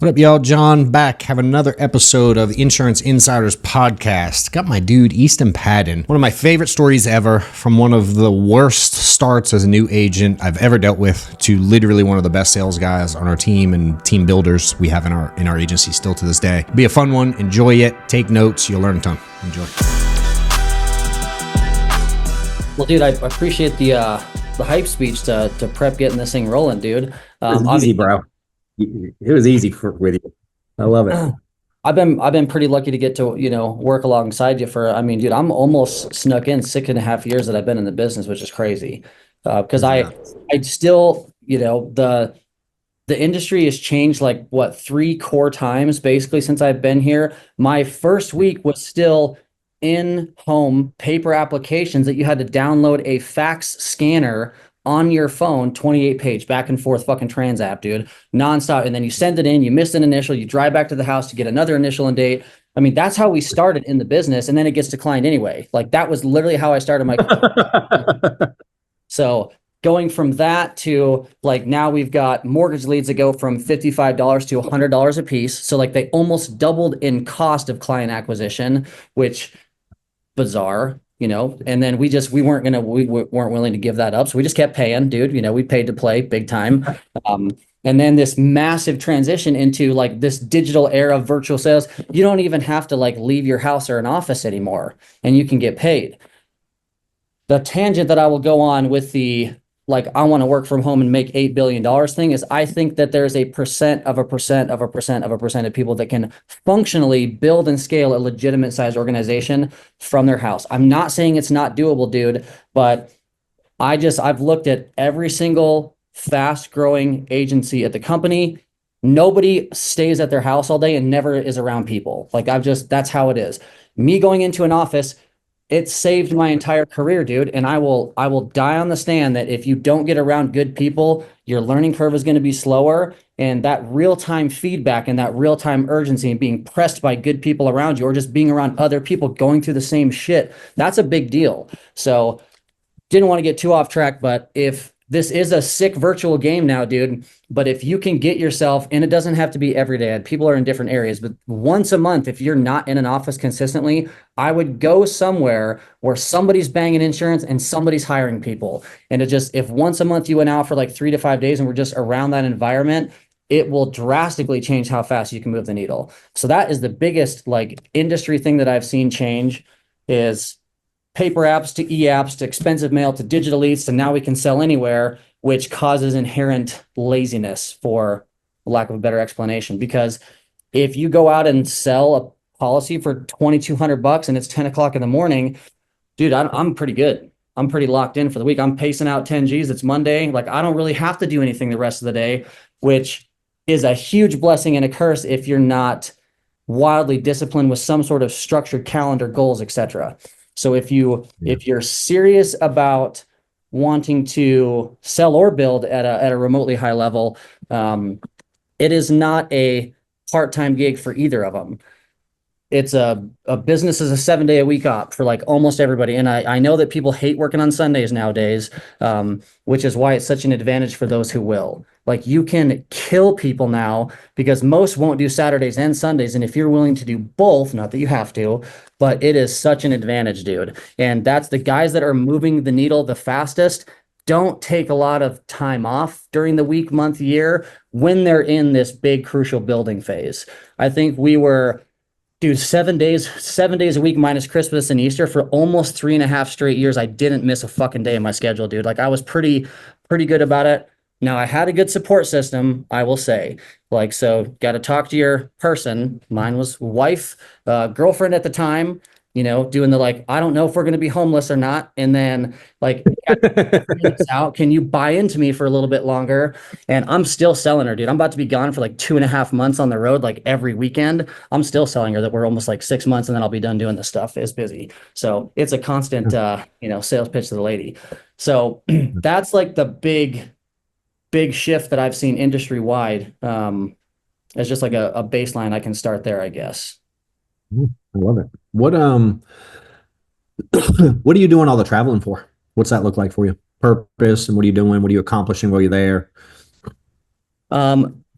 What up, y'all? John back. Have another episode of the Insurance Insiders podcast. Got my dude, Easton Padden. One of my favorite stories ever, from one of the worst starts as a new agent I've ever dealt with to literally one of the best sales guys on our team and team builders we have in our agency still to this day. Be a fun one. Enjoy it. Take notes. You'll learn a ton. Enjoy. Well, dude, I appreciate the hype speech to prep getting this thing rolling, dude. It was easy, bro. It was easy with you. I love it. I've been pretty lucky to get to, work alongside you dude, I'm almost snuck in 6.5 years that I've been in the business, which is crazy. Because I still, the industry has changed like what, 3 core times basically since I've been here. My first week was still in-home paper applications that you had to download a fax scanner on your phone, 28-page back and forth fucking trans app, dude, nonstop. And then you send it in, you missed an initial, you drive back to the house to get another initial and date. I mean, that's how we started in the business, and then it gets declined anyway. Like, that was literally how I started my career. So going from that to like, now we've got mortgage leads that go from $55 to $100 a piece. So like, they almost doubled in cost of client acquisition, which bizarre. And then we weren't willing to give that up. So we just kept paying, dude. We paid to play big time. And then this massive transition into like this digital era of virtual sales. You don't even have to like leave your house or an office anymore, and you can get paid. The tangent that I will go on with the, like, I want to work from home and make $8 billion thing is, I think that there's a percent of people that can functionally build and scale a legitimate sized organization from their house. I'm not saying it's not doable, dude, but I've looked at every single fast growing agency at the company. Nobody stays at their house all day and never is around people. Like, that's how it is. Me going into an office, it saved my entire career, dude. And I will die on the stand that if you don't get around good people, your learning curve is going to be slower. And that real-time feedback and that real-time urgency and being pressed by good people around you, or just being around other people going through the same shit, that's a big deal. So didn't want to get too off track, but if this is a sick virtual game now, dude, but if you can get yourself, and it doesn't have to be every day, people are in different areas, but once a month, if you're not in an office consistently, I would go somewhere where somebody's banging insurance and somebody's hiring people. And if once a month you went out for like 3 to 5 days and we're just around that environment, it will drastically change how fast you can move the needle. So that is the biggest like industry thing that I've seen change, is paper apps to e-apps to expensive mail to digital leads to now we can sell anywhere, which causes inherent laziness, for lack of a better explanation. Because if you go out and sell a policy for $2,200 and it's 10 o'clock in the morning, dude, I'm pretty good. I'm pretty locked in for the week. I'm pacing out 10 G's. It's Monday. Like, I don't really have to do anything the rest of the day, which is a huge blessing and a curse if you're not wildly disciplined with some sort of structured calendar, goals, etc. So if you're serious about wanting to sell or build at a remotely high level, it is not a part-time gig for either of them. It's a business is a 7-day-a-week op for like almost everybody. And I know that people hate working on Sundays nowadays, which is why it's such an advantage for those who will. Like, you can kill people now because most won't do Saturdays and Sundays. And if you're willing to do both, not that you have to, but it is such an advantage, dude. And that's the guys that are moving the needle the fastest. Don't take a lot of time off during the week, month, year when they're in this big crucial building phase. I think we were, dude, 7 days a week minus Christmas and Easter for almost 3.5 straight years. I didn't miss a fucking day in my schedule, dude. Like, I was pretty good about it. Now, I had a good support system, I will say. Like, so got to talk to your person. Mine was wife, girlfriend at the time, doing the like, I don't know if we're going to be homeless or not. And then like, out, can you buy into me for a little bit longer? And I'm still selling her, dude. I'm about to be gone for like 2.5 months on the road, like every weekend. I'm still selling her that we're almost like 6 months and then I'll be done doing this stuff. It's busy. So it's a constant, sales pitch to the lady. So that's like the big shift that I've seen industry wide. As just like a baseline, I can start there, I guess. I love it. What what are you doing all the traveling for? What's that look like for you? Purpose, and what are you doing? What are you accomplishing while you're there?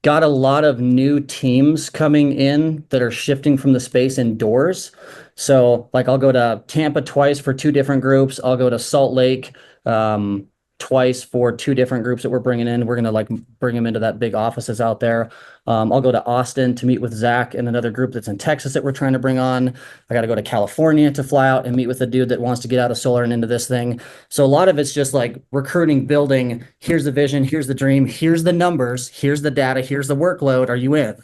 got a lot of new teams coming in that are shifting from the space indoors. So like I'll go to Tampa twice for two different groups. I'll go to Salt Lake twice for two different groups that we're bringing in. We're gonna like bring them into that big offices out there. I'll go to Austin to meet with Zach and another group that's in Texas that we're trying to bring on. I got to go to California to fly out and meet with a dude that wants to get out of solar and into this thing. So a lot of it's just like recruiting, building. Here's the vision. Here's the dream. Here's the numbers. Here's the data. Here's the workload. Are you in?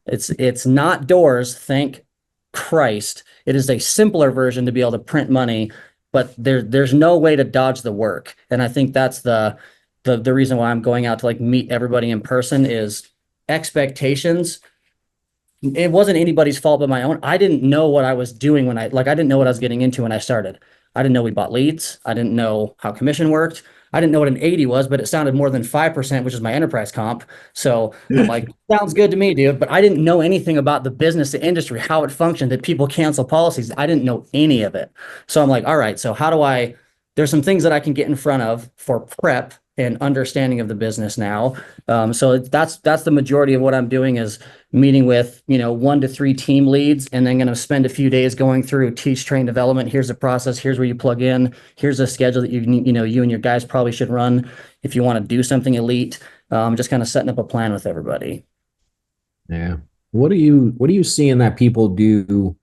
It's not doors. Thank Christ. It is a simpler version to be able to print money, but there's no way to dodge the work. And I think that's the reason why I'm going out to like meet everybody in person is expectations. It wasn't anybody's fault but my own. I didn't know what I was doing when I didn't know what I was getting into when I started. I didn't know we bought leads. I didn't know how commission worked. I didn't know what an 80 was, but it sounded more than 5%, which is my enterprise comp. So I'm like, sounds good to me, dude. But I didn't know anything about the business, the industry, how it functioned, that people cancel policies. I didn't know any of it. So I'm like, all right, so how do there's some things that I can get in front of for prep and understanding of the business now. So that's the majority of what I'm doing is meeting with, 1 to 3 team leads, and then going to spend a few days going through teach, train, development. Here's the process. Here's where you plug in. Here's a schedule that you and your guys probably should run if you want to do something elite. Just kind of setting up a plan with everybody. Yeah. What do you seeing that people do,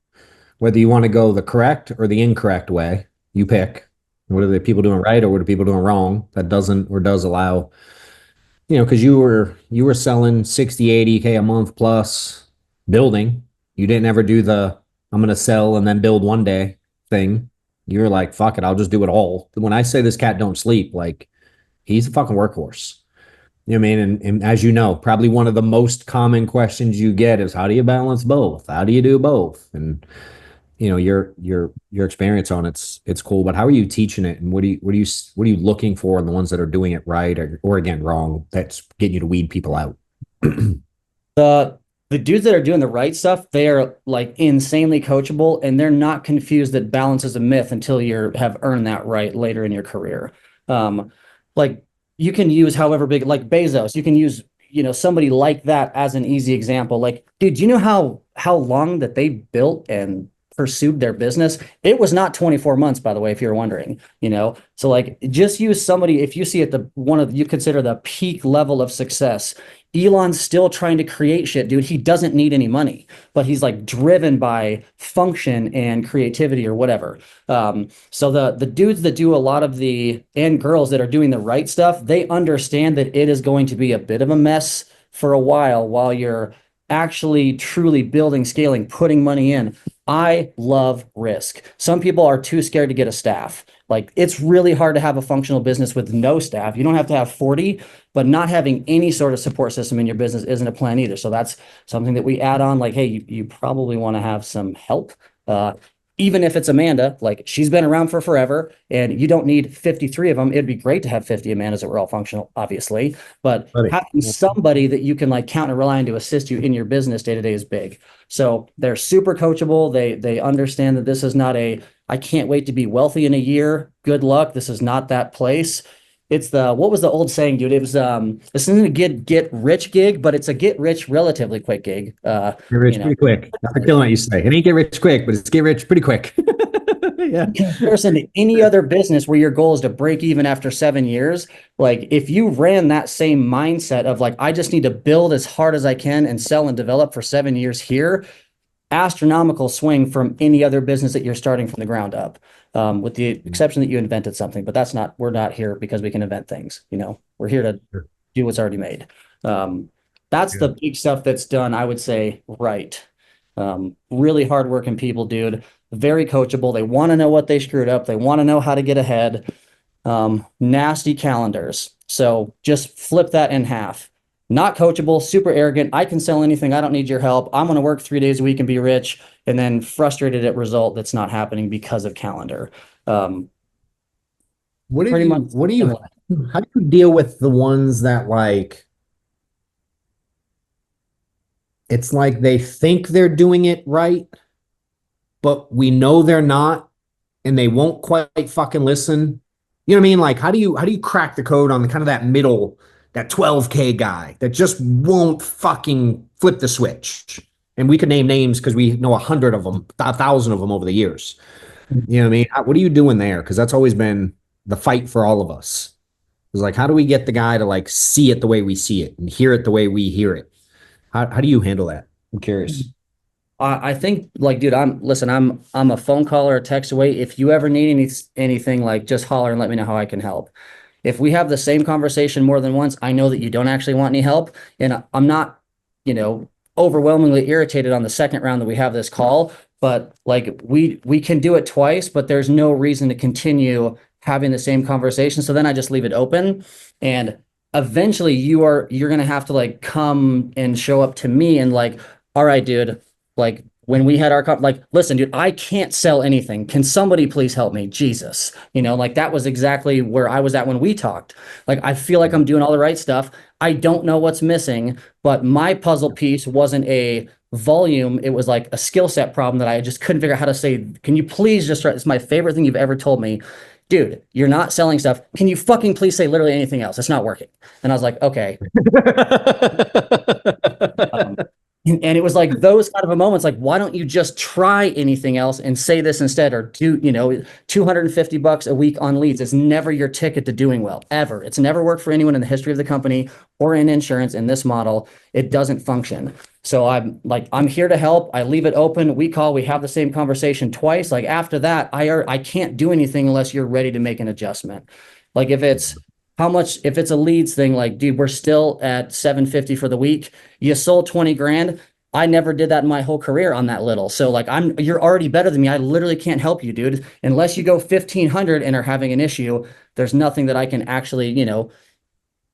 whether you want to go the correct or the incorrect way, you pick. What are the people doing right or what are people doing wrong that doesn't or does allow, because you were selling 60, 80K a month plus building. You didn't ever do the I'm going to sell and then build one day thing. You were like, fuck it, I'll just do it all. When I say this cat don't sleep, like he's a fucking workhorse. You know what I mean? And as you know, probably one of the most common questions you get is how do you balance both? How do you do both? And your experience on it's cool, but how are you teaching it, and what are you looking for in the ones that are doing it right or again wrong that's getting you to weed people out? The dudes that are doing the right stuff, they are like insanely coachable, and they're not confused that balance is a myth until you have earned that right later in your career. Like you can use however big, like Bezos, you can use somebody like that as an easy example. Like, dude, do you know how long that they built and pursued their business? It was not 24 months, by the way, if you're wondering, so like just use somebody, if you see at you consider the peak level of success, Elon's still trying to create shit, dude. He doesn't need any money, but he's like driven by function and creativity or whatever. So the dudes that do a lot of and girls that are doing the right stuff, they understand that it is going to be a bit of a mess for a while you're actually truly building, scaling, putting money in. I love risk. Some people are too scared to get a staff. Like it's really hard to have a functional business with no staff. You don't have to have 40, but not having any sort of support system in your business isn't a plan either. So that's something that we add on. Like, hey, you probably want to have some help. Even if it's Amanda, like she's been around for forever and you don't need 53 of them. It'd be great to have 50 Amandas that were all functional, obviously, but having somebody that you can like count and rely on to assist you in your business day to day is big. So they're super coachable. They understand that this is not I can't wait to be wealthy in a year. Good luck. This is not that place. It's what was the old saying, dude? It was, this isn't a get rich gig, but it's a get rich relatively quick gig. Get rich pretty quick. Not the killing what you say. It ain't get rich quick, but it's get rich pretty quick. Yeah. In comparison to any other business where your goal is to break even after 7 years, like if you ran that same mindset of like, I just need to build as hard as I can and sell and develop for 7 years here, astronomical swing from any other business that you're starting from the ground up, with the exception that you invented something, but we're not here because we can invent things. We're here to do what's already made. That's the big stuff that's done, I would say, right. Really hardworking people, dude, very coachable. They want to know what they screwed up. They want to know how to get ahead. Nasty calendars. So just flip that in half. Not coachable, super arrogant. I can sell anything. I don't need your help. I'm going to work 3 days a week and be rich. And then frustrated at result that's not happening because of calendar. How do you deal with the ones that like, it's like they think they're doing it right, but we know they're not, and they won't quite fucking listen. You know what I mean? Like, how do you crack the code on the kind of that that 12K guy that just won't fucking flip the switch. And we could name names because we know 100 of them, 1,000 of them over the years. You know what I mean? What are you doing there? Because that's always been the fight for all of us. It's like, how do we get the guy to like see it the way we see it and hear it the way we hear it? How do you handle that? I'm curious. I think like, dude, I'm a phone call or a text away. If you ever need anything, like just holler and let me know how I can help. If we have the same conversation more than once, I know that you don't actually want any help. And I'm not, overwhelmingly irritated on the second round that we have this call, but like we can do it twice, but there's no reason to continue having the same conversation. So then I just leave it open, and eventually you're going to have to like come and show up to me and like, all right, dude, like when we had our, like, listen, dude, I can't sell anything. Can somebody please help me? Jesus. Like that was exactly where I was at when we talked. Like, I feel like I'm doing all the right stuff. I don't know what's missing, but my puzzle piece wasn't a volume. It was like a skill set problem that I just couldn't figure out how to say, can you please just try? It's my favorite thing you've ever told me. Dude, you're not selling stuff. Can you fucking please say literally anything else? It's not working. And I was like, okay. And it was like those kind of a moments, like, why don't you just try anything else and say this instead, or do, $250 a week on leads is never your ticket to doing well, ever. It's never worked for anyone in the history of the company or in insurance in this model. It doesn't function. So I'm here to help. I leave it open. We have the same conversation twice. Like after that, I can't do anything unless you're ready to make an adjustment. Like if it's a leads thing, like, dude, we're still at 750 for the week. You sold 20 grand. I never did that in my whole career on that little. So like you're already better than me. I literally can't help you, dude. Unless you go 1,500 and are having an issue, there's nothing that I can actually,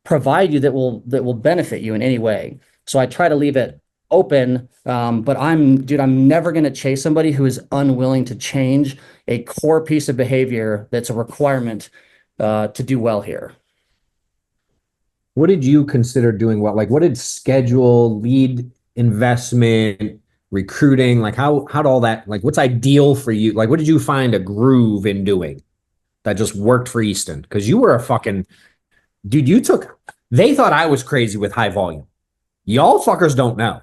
provide you that will benefit you in any way. So I try to leave it open. But I'm never going to chase somebody who is unwilling to change a core piece of behavior that's a requirement to do well here. What did you consider doing well? Like, what did schedule, lead investment, recruiting, like how'd all that, like what's ideal for you? Like, what did you find a groove in doing that just worked for Easton? Because you were a fucking dude, they thought I was crazy with high volume. Y'all fuckers don't know.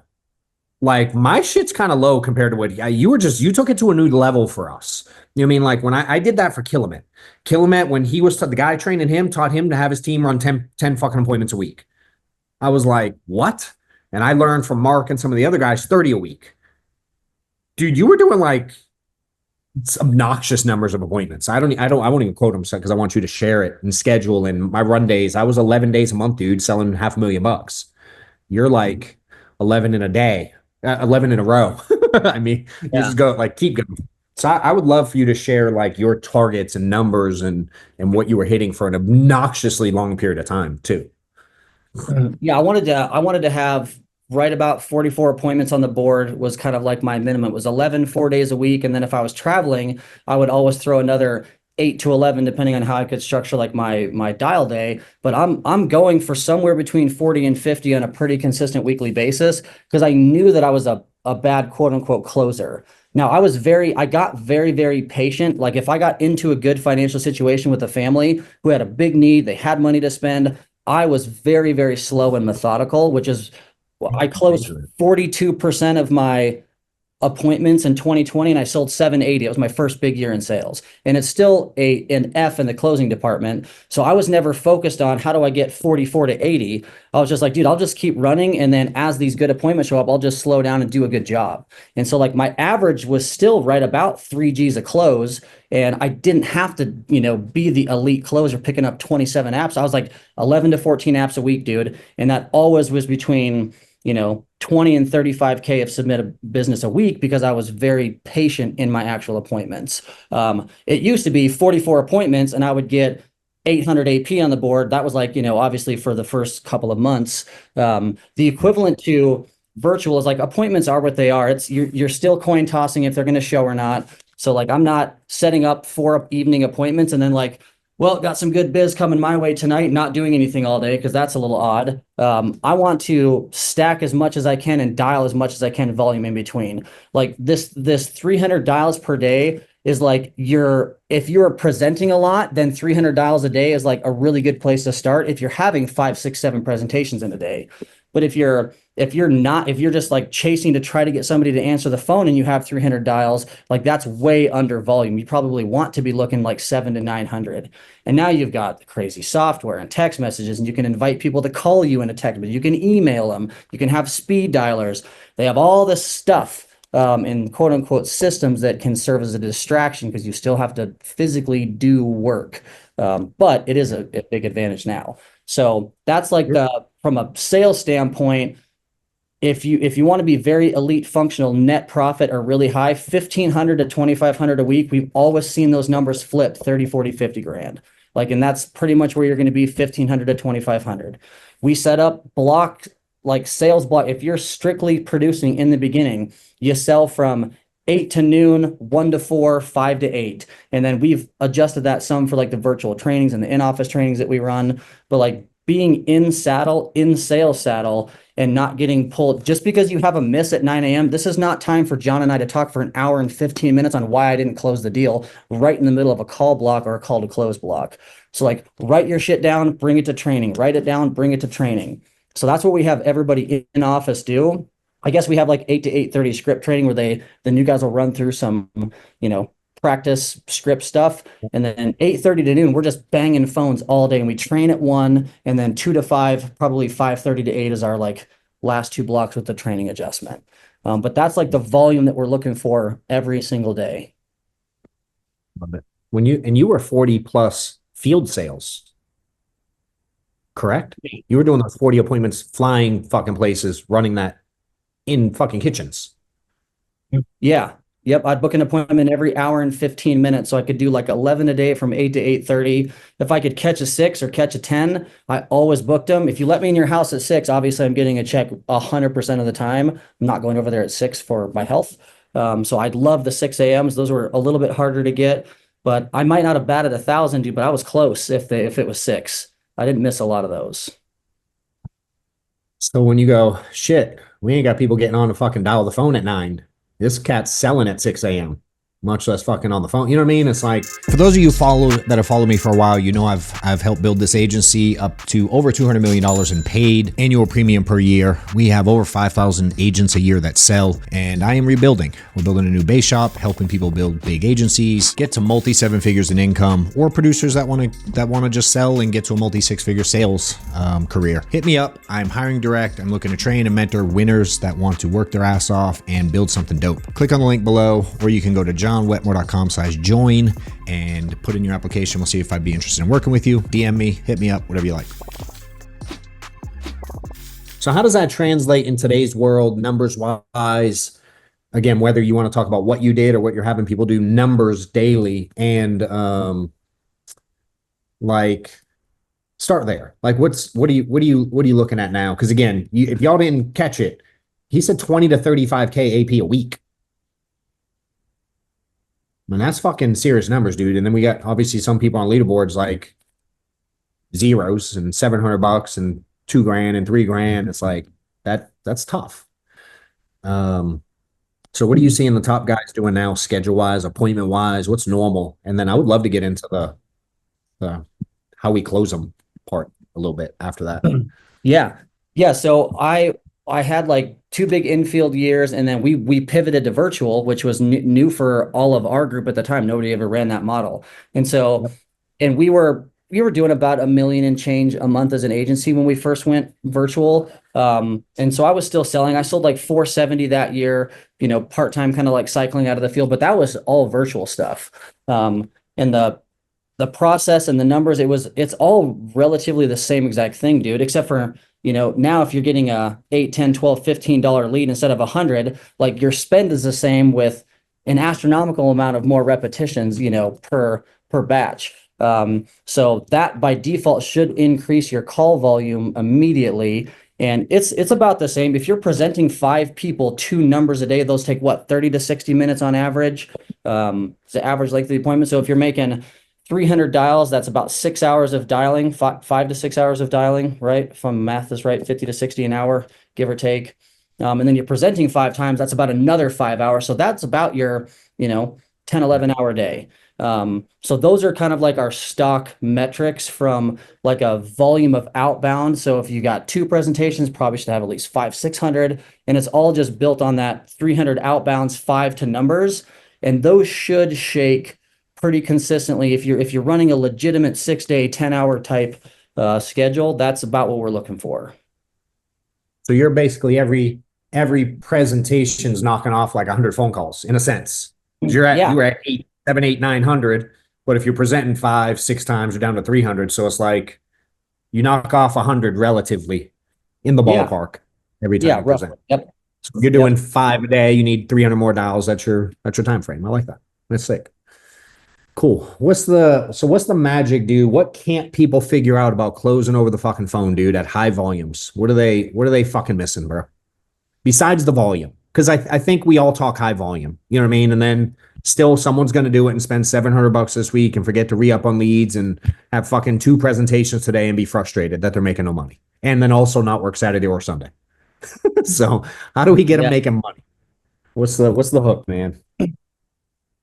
Like, my shit's kind of low compared to what you took it to a new level for us. You know what I mean? Like when I did that for Killamet, when he was the guy training him, taught him to have his team run 10 fucking appointments a week. I was like, what? And I learned from Mark and some of the other guys 30 a week. Dude, you were doing like obnoxious numbers of appointments. I won't even quote them because I want you to share it and schedule. And my run days, I was 11 days a month, dude, selling $500,000. You're like 11 in a day, 11 in a row. I mean, you just go like, keep going. So I would love for you to share like your targets and numbers and what you were hitting for an obnoxiously long period of time too. Yeah, I wanted to have right about 44 appointments on the board was kind of like my minimum. It was 11, 4 days a week. And then if I was traveling, I would always throw another 8 to 11, depending on how I could structure like my dial day. But I'm going for somewhere between 40 and 50 on a pretty consistent weekly basis because I knew that I was a bad quote unquote closer. Now I got very, very patient. Like if I got into a good financial situation with a family who had a big need, they had money to spend, I was very, very slow and methodical, which is, I closed 42% of my appointments in 2020 and I sold 780. It was my first big year in sales. And it's still an F in the closing department. So I was never focused on how do I get 44 to 80. I was just like, dude, I'll just keep running. And then as these good appointments show up, I'll just slow down and do a good job. And so like my average was still right about 3 G's a close. And I didn't have to, be the elite closer picking up 27 apps. I was like 11 to 14 apps a week, dude. And that always was between 20 and 35K of submitted business a week because I was very patient in my actual appointments. It used to be 44 appointments and I would get 800 AP on the board. That was like, obviously for the first couple of months. The equivalent to virtual is like appointments are what they are. It's you're still coin tossing if they're going to show or not. So like I'm not setting up 4 evening appointments and then like, well, got some good biz coming my way tonight, not doing anything all day because that's a little odd. I want to stack as much as I can and dial as much as I can volume in between. Like this 300 dials per day is like if you're presenting a lot, then 300 dials a day is like a really good place to start if you're having 5, 6, 7 presentations in a day. But if you're just like chasing to try to get somebody to answer the phone and you have 300 dials, like that's way under volume. You probably want to be looking like 7 to 900. And now you've got the crazy software and text messages, and you can invite people to call you in a text, but you can email them. You can have speed dialers. They have all this stuff in quote unquote systems that can serve as a distraction because you still have to physically do work. But it is a big advantage now. So that's like from a sales standpoint, if you want to be very elite functional, net profit are really high, 1,500 to 2,500 a week. We've always seen those numbers flip 30, 40, 50 grand. Like, and that's pretty much where you're going to be 1,500 to 2,500. We set up block, like sales block. If you're strictly producing in the beginning, you sell from 8 to noon, 1 to 4, 5 to 8. And then we've adjusted that some for like the virtual trainings and the in-office trainings that we run. But like being in saddle, in sales saddle, and not getting pulled just because you have a miss at 9 a.m. This is not time for John and I to talk for an hour and 15 minutes on why I didn't close the deal right in the middle of a call block or a call to close block. So like write your shit down, bring it to training, write it down, bring it to training. So that's what we have everybody in office do. I guess we have like 8 to 8:30 script training where the new guys will run through some, practice script stuff. And then 8:30 to noon, we're just banging phones all day. And we train at 1, and then 2 to 5, probably 5:30 to 8 is our like last 2 blocks with the training adjustment. But that's like the volume that we're looking for every single day. Love it. You were 40 plus field sales. Correct? You were doing those 40 appointments, flying fucking places, running that in fucking kitchens. Yeah. Yep. I'd book an appointment every hour and 15 minutes. So I could do like 11 a day from 8 to 8:30. If I could catch a 6 or catch a 10, I always booked them. If you let me in your house at 6, obviously I'm getting a check 100% of the time. I'm not going over there at 6 for my health. So I'd love the 6 a.m.s. Those were a little bit harder to get, but I might not have batted 1,000, dude, but I was close if it was 6. I didn't miss a lot of those. So when you go, shit, we ain't got people getting on to fucking dial the phone at 9. This cat's selling at 6 a.m. much less fucking on the phone. You know what I mean? It's like, for those of you that have followed me for a while, you know I've helped build this agency up to over $200 million in paid annual premium per year. We have over 5,000 agents a year that sell, and I am rebuilding. We're building a new base shop, helping people build big agencies, get to multi 7 figures in income, or producers that want to just sell and get to a multi 6-figure sales career. Hit me up. I'm hiring direct. I'm looking to train and mentor winners that want to work their ass off and build something dope. Click on the link below, or you can go to johnwetmore.com/join and put in your application. We'll see if I'd be interested in working with you. DM me, hit me up, whatever you like. So how does that translate in today's world, numbers wise? Again, whether you want to talk about what you did or what you're having people do numbers daily, and start there. Like what are you looking at now? Because again, if y'all didn't catch it, he said 20 to 35K AP a week. I mean, that's fucking serious numbers, dude. And then we got obviously some people on leaderboards like zeros and $700 and $2,000 and $3,000. It's like that's tough. So what are you seeing the top guys doing now, schedule wise, appointment wise? What's normal? And then I would love to get into the how we close them part a little bit after that. Yeah. So I had like 2 big infield years, and then we pivoted to virtual, which was new for all of our group at the time. Nobody ever ran that model. And so, and we were doing about $1 million and change a month as an agency when we first went virtual. And so I was still selling. I sold like 470 that year, part-time, kind of like cycling out of the field, but that was all virtual stuff. And the process and the numbers, it's all relatively the same exact thing, dude, except for, now if you're getting a $8, $10, $12, $15 lead instead of 100, like your spend is the same with an astronomical amount of more repetitions, per batch. So that by default should increase your call volume immediately. And it's about the same. If you're presenting 5 people 2 numbers a day, those take 30 to 60 minutes on average. It's the average length of the appointment. So if you're making 300 dials, that's about 6 hours of dialing, 5 to 6 hours of dialing, right? If my math is right, 50 to 60 an hour, give or take. And then you're presenting 5 times, that's about another 5 hours. So that's about your, 10 10, 11 hour day. So those are kind of like our stock metrics from like a volume of outbound. So if you got 2 presentations, probably should have at least 500, 600, and it's all just built on that 300 outbounds, 5 to numbers. And those should shake pretty consistently. If you're running a legitimate 6-day, 10-hour type schedule, that's about what we're looking for. So you're basically every presentation's knocking off like 100 phone calls in a sense. You're at 8, 7, 8, 900, but if you're presenting 5, 6 times, you're down to 300. So it's like you knock off 100 relatively in the ballpark every time you present. Yep. So you're doing 5 a day. You need 300 more dials. That's your time frame. I like that. That's sick. Cool. What's the magic, dude? What can't people figure out about closing over the fucking phone, dude, at high volumes? What are they fucking missing, bro? Besides the volume. Because I think we all talk high volume. You know what I mean? And then still someone's going to do it and spend $700 this week and forget to re-up on leads and have fucking 2 presentations today and be frustrated that they're making no money. And then also not work Saturday or Sunday. So how do we get them making money? What's the hook, man?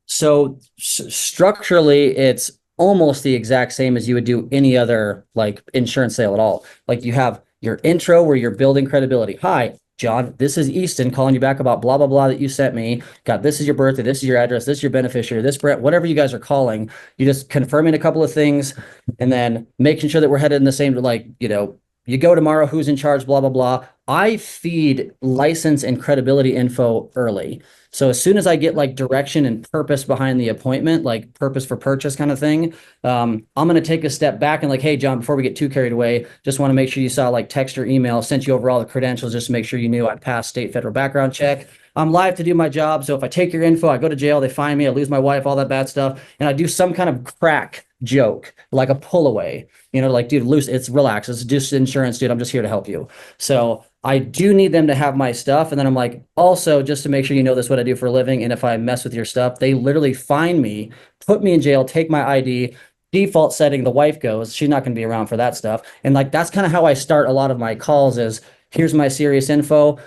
So structurally, it's almost the exact same as you would do any other like insurance sale at all. Like you have your intro where you're building credibility. Hi, John, this is Easton calling you back about blah, blah, blah that you sent me. God, this is your birthday. This is your address. This is your beneficiary. This Brett, whatever you guys are calling. You just confirming a couple of things and then making sure that we're headed in the same, like, you go tomorrow, who's in charge, blah, blah, blah. I feed license and credibility info early. So as soon as I get like direction and purpose behind the appointment, like purpose for purchase kind of thing, I'm going to take a step back and like, hey, John, before we get too carried away, just want to make sure you saw like text or email, sent you over all the credentials, just to make sure you knew I passed state federal background check. I'm live to do my job. So if I take your info, I go to jail, they find me, I lose my wife, all that bad stuff. And I do some kind of crack joke, like a pull away, like, dude, it's relax. It's just insurance, dude. I'm just here to help you. So I do need them to have my stuff. And then I'm like, also, just to make sure you know this is what I do for a living. And if I mess with your stuff, they literally find me, put me in jail, take my ID, default setting, the wife goes, she's not going to be around for that stuff. And like, that's kind of how I start a lot of my calls is, here's my serious info.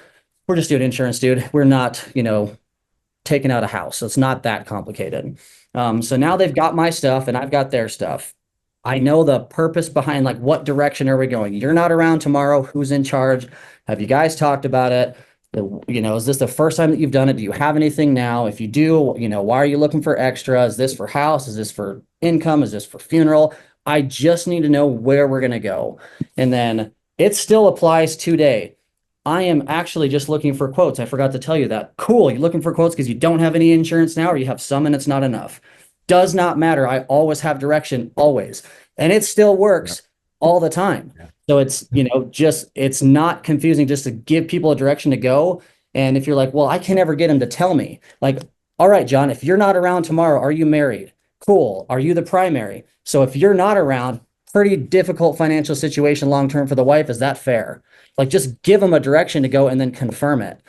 We're just doing insurance, dude. We're not, taking out a house. So it's not that complicated. So now they've got my stuff and I've got their stuff. I know the purpose behind like, what direction are we going? You're not around tomorrow. Who's in charge? Have you guys talked about it? Is this the first time that you've done it? Do you have anything now? If you do, why are you looking for extra? Is this for house? Is this for income? Is this for funeral? I just need to know where we're going to go. And then it still applies today. I am actually just looking for quotes. I forgot to tell you that. Cool. You're looking for quotes because you don't have any insurance now, or you have some and it's not enough. Does not matter. I always have direction, always. And it still works all the time. So it's, it's not confusing just to give people a direction to go. And if you're like, well, I can never get them to tell me, like, all right, John, if you're not around tomorrow, are you married? Cool. Are you the primary? So if you're not around, pretty difficult financial situation long-term for the wife. Is that fair? Like, just give them a direction to go and then confirm it.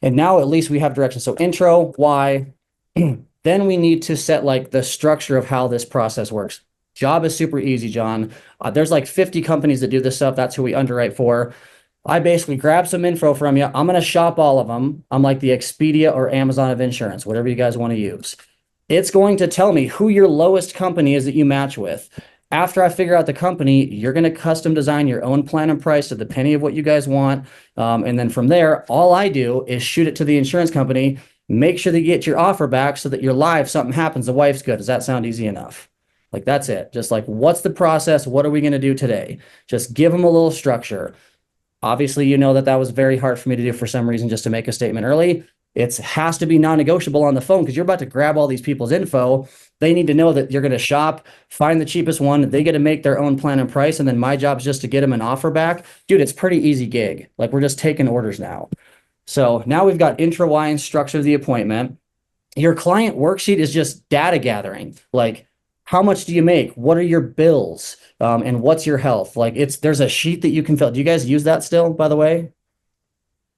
And now at least we have direction. So intro, why, then we need to set like the structure of how this process works. Job is super easy, John. There's like 50 companies that do this stuff. That's who we underwrite for. I basically grab some info from you. I'm going to shop all of them. I'm like the Expedia or Amazon of insurance, whatever you guys want to use. It's going to tell me who your lowest company is that you match with. After I figure out the company, you're going to custom design your own plan and price to the penny of what you guys want. And then from there, all I do is shoot it to the insurance company, make sure they get your offer back so that you're live. Something happens, the wife's good. Does that sound easy enough? Like, that's it. Just like, what's the process? What are we going to do today? Just give them a little structure. Obviously, that was very hard for me to do for some reason, just to make a statement early. It has to be non-negotiable on the phone because you're about to grab all these people's info. They need to know that you're going to shop, find the cheapest one. They get to make their own plan and price. And then my job is just to get them an offer back. Dude, it's pretty easy gig. Like, we're just taking orders now. So now we've got intro, why, and structure of the appointment. Your client worksheet is just data gathering. Like, how much do you make? What are your bills? And what's your health? Like, there's a sheet that you can fill. Do you guys use that still, by the way?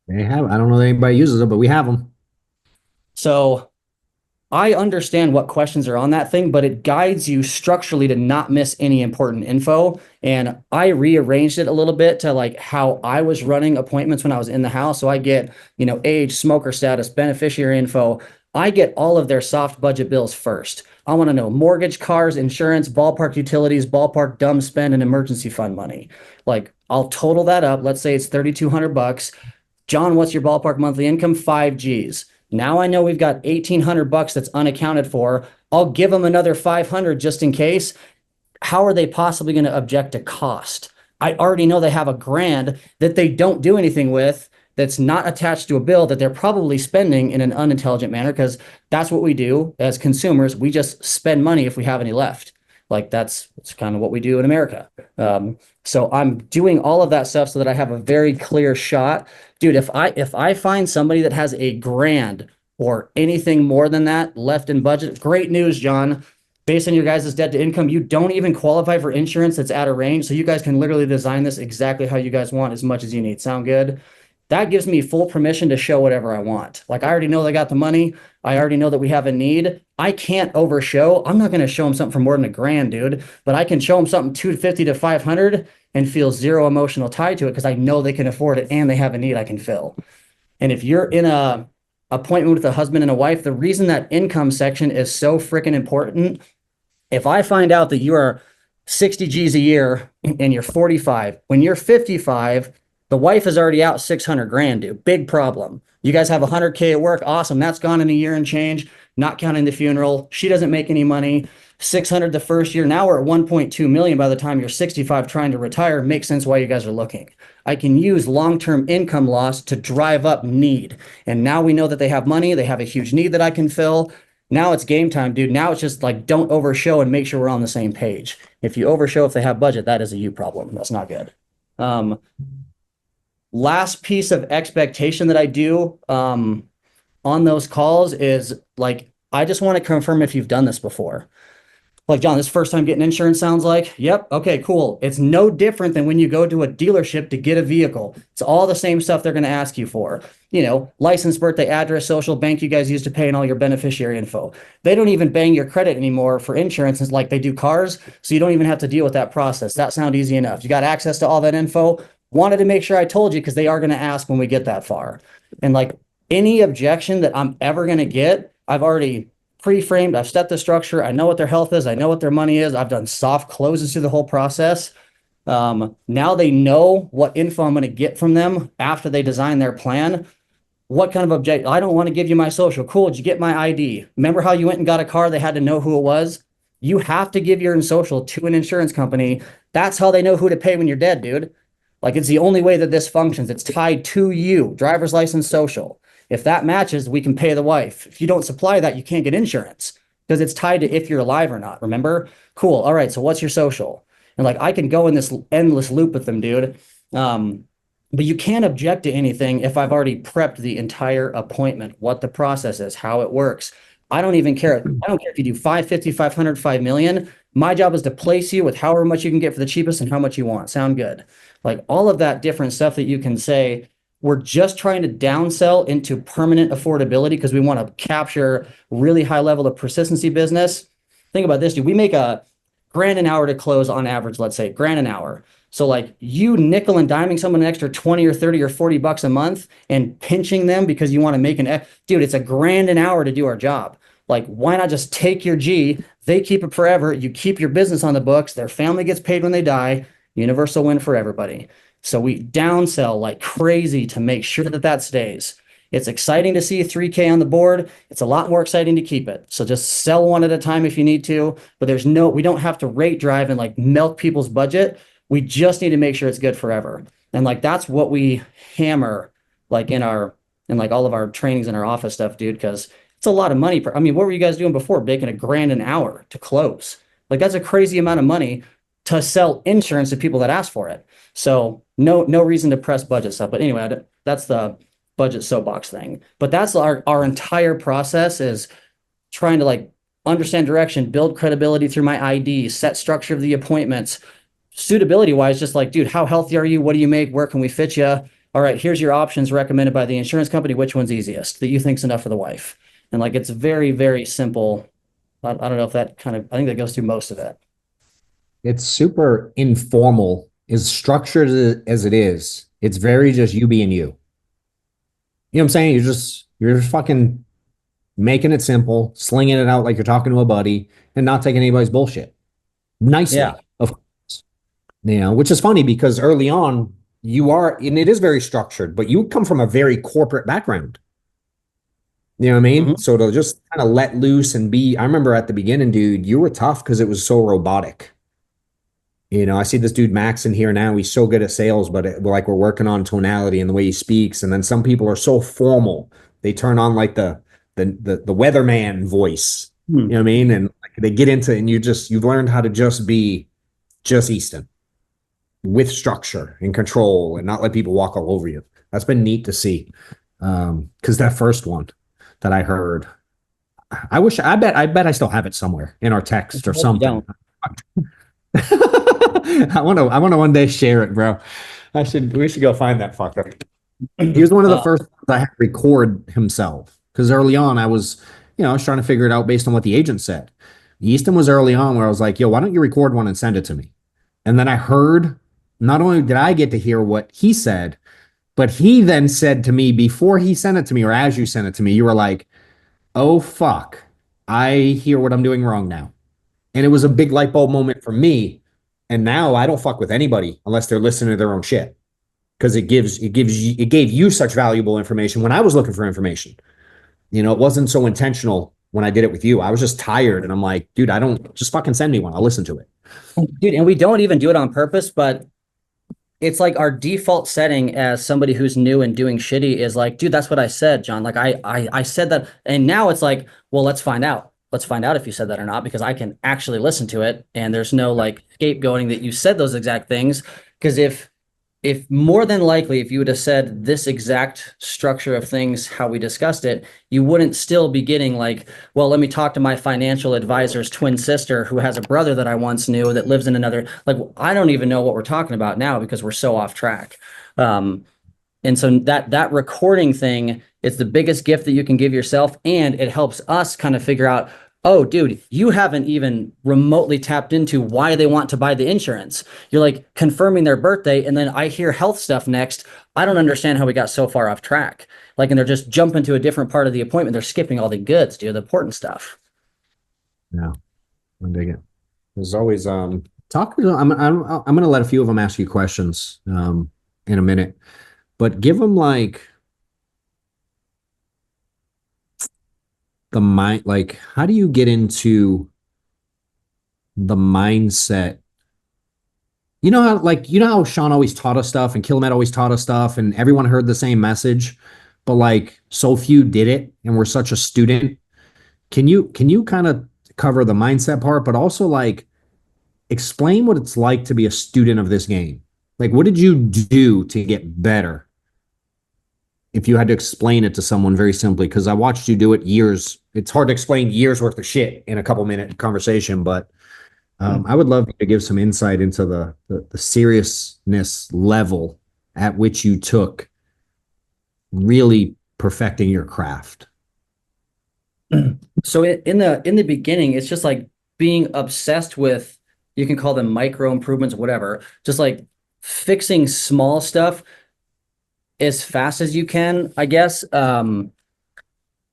They have. I don't know that anybody uses them, but we have them. So I understand what questions are on that thing, but it guides you structurally to not miss any important info. And I rearranged it a little bit to like how I was running appointments when I was in the house. So I get, age, smoker status, beneficiary info. I get all of their soft budget bills first. I want to know mortgage, cars, insurance, ballpark utilities, ballpark dumb spend, and emergency fund money. Like I'll total that up. Let's say it's $3,200. John, what's your ballpark monthly income? 5 G's. Now I know we've got $1,800 that's unaccounted for. I'll give them another 500 just in case. How are they possibly going to object to cost? I already know they have a grand that they don't do anything with, that's not attached to a bill, that they're probably spending in an unintelligent manner, because that's what we do as consumers. We just spend money if we have any left. Like that's kind of what we do in America. So I'm doing all of that stuff so that I have a very clear shot. Dude, if I find somebody that has a grand or anything more than that left in budget, great news, John. Based on your guys' debt to income, you don't even qualify for insurance that's at a range. So you guys can literally design this exactly how you guys want, as much as you need. Sound good? That gives me full permission to show whatever I want. Like I already know they got the money. I already know that we have a need. I can't overshow. I'm not going to show them something for more than $1,000, dude, but I can show them something 250 to 500 and feel zero emotional tie to it, because I know they can afford it and they have a need I can fill. And if you're in a appointment with a husband and a wife, the reason that income section is so freaking important, if I find out that you are 60 G's a year and you're 45, when you're 55, the wife is already out 600 grand, dude. Big problem. You guys have 100K at work. Awesome. That's gone in a year and change, not counting the funeral. She doesn't make any money. 600 the first year. Now we're at 1.2 million by the time you're 65 trying to retire. Makes sense why you guys are looking. I can use long-term income loss to drive up need. And now we know that they have money. They have a huge need that I can fill. Now it's game time, dude. Now it's just like, don't overshow and make sure we're on the same page. If you overshow, if they have budget, that is a you problem. That's not good. Last piece of expectation that I do on those calls is like, I just want to confirm if you've done this before. Like, John, this first time getting insurance sounds like, yep, okay, cool. It's no different than when you go to a dealership to get a vehicle. It's all the same stuff they're going to ask you for. You know, license, birthday, address, social, bank you guys use to pay, and all your beneficiary info. They don't even bang your credit anymore for insurance. It's like they do cars, so you don't even have to deal with that process. That sounds easy enough. You got access to all that info. Wanted to make sure I told you, because they are going to ask when we get that far. And like any objection that I'm ever going to get, I've already pre-framed, I've set the structure, I know what their health is, I know what their money is, I've done soft closes through the whole process. Now they know what info I'm going to get from them after they design their plan. What kind of object? I don't want to give you my social. Cool, did you get my ID? Remember how you went and got a car, they had to know who it was? You have to give your social to an insurance company. That's how they know who to pay when you're dead, dude. Like, it's the only way that this functions. It's tied to you, driver's license, social. If that matches, we can pay the wife. If you don't supply that, you can't get insurance, because it's tied to if you're alive or not. Remember? Cool. All right. So what's your social? And like, I can go in this endless loop with them, dude. But you can't object to anything if I've already prepped the entire appointment, what the process is, how it works. I don't even care. I don't care if you do 550, 500, 5 million. My job is to place you with however much you can get for the cheapest and how much you want. Sound good? Like all of that different stuff that you can say. We're just trying to downsell into permanent affordability, because we want to capture really high level of persistency business. Think about this, dude. We make $1,000 an hour to close on average, let's say $1,000 an hour. So like you nickel and diming someone an extra 20 or 30 or 40 bucks a month and pinching them because you want to make dude, it's $1,000 an hour to do our job. Like, why not just take your G? They keep it forever. You keep your business on the books. Their family gets paid when they die. Universal win for everybody. So we downsell like crazy to make sure that that stays. It's exciting to see 3K on the board. It's a lot more exciting to keep it. So just sell one at a time if you need to, but we don't have to rate drive and like milk people's budget. We just need to make sure it's good forever. And like, that's what we hammer like in like all of our trainings and our office stuff, dude, because it's a lot of money. I mean, what were you guys doing before? Making $1,000 an hour to close. Like, that's a crazy amount of money to sell insurance to people that ask for it. So no reason to press budget stuff. But anyway, that's the budget soapbox thing. But that's our entire process, is trying to like understand direction, build credibility through my ID, set structure of the appointments, suitability wise, just like, dude, how healthy are you? What do you make? Where can we fit you? All right, here's your options recommended by the insurance company. Which one's easiest that you think's enough for the wife? And like, it's very, very simple. I don't know if that I think that goes through most of it. It's super informal, as structured as it is. It's very just you being you. You know what I'm saying? You're just fucking making it simple, slinging it out like you're talking to a buddy, and not taking anybody's bullshit nicely, Yeah. of course. You know, which is funny because early on you are, and it is very structured, but you come from a very corporate background. You know what I mean? Mhm. So to just kind of let loose and be, I remember at the beginning, dude, you were tough because it was so robotic. You know, I see this dude Max in here now. He's so good at sales, but like we're working on tonality and the way he speaks. And then some people are so formal, they turn on like the weatherman voice. You know what I mean? And like, they get into, and you've learned how to just be just Easton with structure and control, and not let people walk all over you. That's been neat to see. Because that first one that I heard, I bet I still have it somewhere in our text or something. I want to one day share it, bro. We should go find that fucker. He was one of the first ones I had to record himself, because early on I was trying to figure it out based on what the agent said. Easton was early on where I was like, yo, why don't you record one and send it to me? And then I heard, not only did I get to hear what he said, but he then said to me before he sent it to me, or as you sent it to me, you were like, oh fuck, I hear what I'm doing wrong now. And it was a big light bulb moment for me. And now I don't fuck with anybody unless they're listening to their own shit, because it gave you such valuable information when I was looking for information. You know, it wasn't so intentional when I did it with you. I was just tired, and I'm like, dude, I don't, just fucking send me one. I'll listen to it. Dude, and we don't even do it on purpose, but it's like our default setting as somebody who's new and doing shitty is like, dude, that's what I said, John. Like I said that, and now it's like, well, let's find out. Let's find out if you said that or not, because I can actually listen to it, and there's no like scapegoating that you said those exact things. Because if more than likely, if you would have said this exact structure of things, how we discussed it, you wouldn't still be getting like, well, let me talk to my financial advisor's twin sister who has a brother that I once knew that lives in another, like, I don't even know what we're talking about now because we're so off track. And so that recording thing is the biggest gift that you can give yourself. And it helps us kind of figure out, oh, dude, you haven't even remotely tapped into why they want to buy the insurance. You're like confirming their birthday, and then I hear health stuff next. I don't understand how we got so far off track. Like, and they're just jumping to a different part of the appointment. They're skipping all the goods, dude, the important stuff. No, I'm digging it. There's always talk. I'm gonna let a few of them ask you questions in a minute, but give them like the mind, like, how do you get into the mindset? You know how Sean always taught us stuff, and Kilmet always taught us stuff, and everyone heard the same message, but like so few did it, and we're such a student. Can you kind of cover the mindset part, but also like explain what it's like to be a student of this game? Like, what did you do to get better? If you had to explain it to someone very simply, because I watched you do it years. It's hard to explain years worth of shit in a couple minute conversation, but I would love to give some insight into the seriousness level at which you took really perfecting your craft. So in the beginning, it's just like being obsessed with, you can call them micro improvements, whatever, just like fixing small stuff as fast as you can, I guess.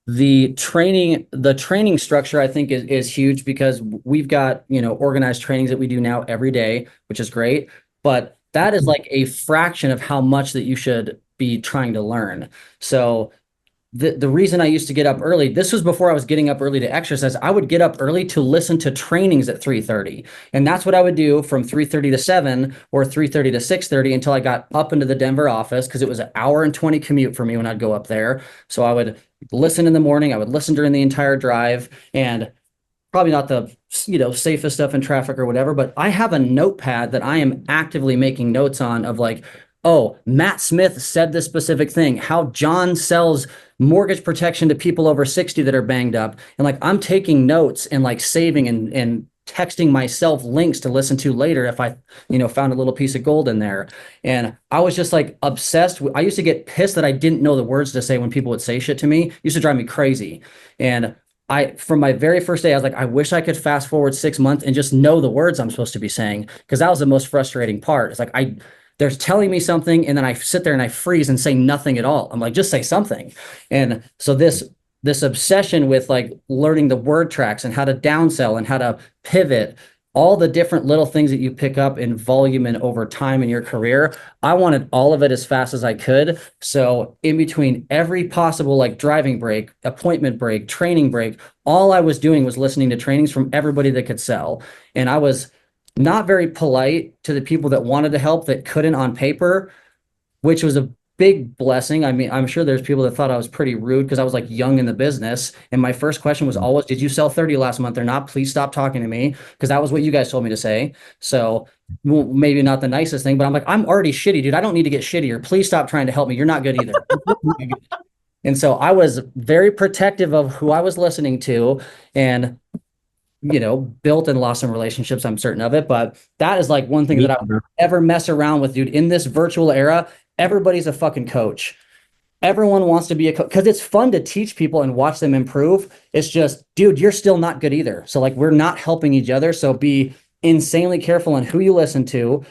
The training structure, I think, is huge, because we've got, organized trainings that we do now every day, which is great. But that is like a fraction of how much that you should be trying to learn. So the reason I used to get up early, this was before I was getting up early to exercise. I would get up early to listen to trainings at 3:30. And that's what I would do from 3:30 to 7 or 3:30 to 6:30 until I got up into the Denver office, because it was an hour and 20 commute for me when I'd go up there. So I would listen in the morning, I would listen during the entire drive, and probably not the safest stuff in traffic or whatever, but I have a notepad that I am actively making notes on of like, oh, Matt Smith said this specific thing, how John sells mortgage protection to people over 60 that are banged up. And like, I'm taking notes and like saving and texting myself links to listen to later if I, found a little piece of gold in there. And I was just like obsessed with, I used to get pissed that I didn't know the words to say when people would say shit to me. It used to drive me crazy. And from my very first day, I was like, I wish I could fast forward 6 months and just know the words I'm supposed to be saying, because that was the most frustrating part. It's like, they're telling me something, and then I sit there and I freeze and say nothing at all. I'm like, just say something. And so this this obsession with like learning the word tracks and how to downsell and how to pivot, all the different little things that you pick up in volume and over time in your career. I wanted all of it as fast as I could. So in between every possible like driving break, appointment break, training break, all I was doing was listening to trainings from everybody that could sell. And I was not very polite to the people that wanted to help that couldn't on paper, which was a big blessing. I mean, I'm sure there's people that thought I was pretty rude because I was like young in the business. And my first question was always, did you sell 30 last month or not? Please stop talking to me, because that was what you guys told me to say. So maybe not the nicest thing, but I'm like, I'm already shitty, dude. I don't need to get shittier. Please stop trying to help me. You're not good either. And so I was very protective of who I was listening to, and built and lost some relationships, I'm certain of it. But that is like one thing that I would ever mess around with, dude. In this virtual era, everybody's a fucking coach. Everyone wants to be a coach because it's fun to teach people and watch them improve. It's just, dude, you're still not good either. So like, we're not helping each other. So be insanely careful on who you listen to.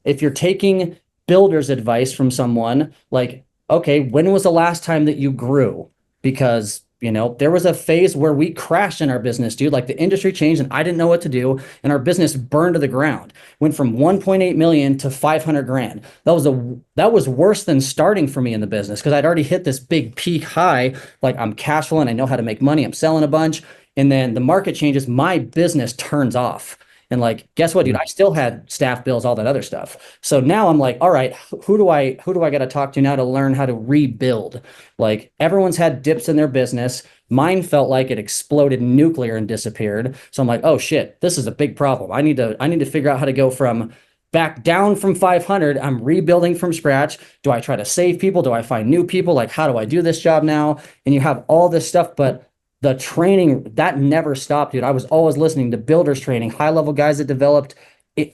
If you're taking builder's advice from someone, like, okay, when was the last time that you grew? Because there was a phase where we crashed in our business, dude. Like the industry changed and I didn't know what to do. And our business burned to the ground. Went from 1.8 million to 500 grand. That was worse than starting for me in the business, because I'd already hit this big peak high. Like I'm cash flowing, I know how to make money, I'm selling a bunch. And then the market changes, my business turns off. And like, guess what, dude? I still had staff bills, all that other stuff. So now I'm like, all right, who do I got to talk to now to learn how to rebuild? Like everyone's had dips in their business. Mine felt like it exploded nuclear and disappeared. So I'm like, oh shit, this is a big problem. I need to figure out how to go from back down from 500. I'm rebuilding from scratch. Do I try to save people? Do I find new people? Like, how do I do this job now? And you have all this stuff, but the training, that never stopped, dude. I was always listening to builders training, high level guys that developed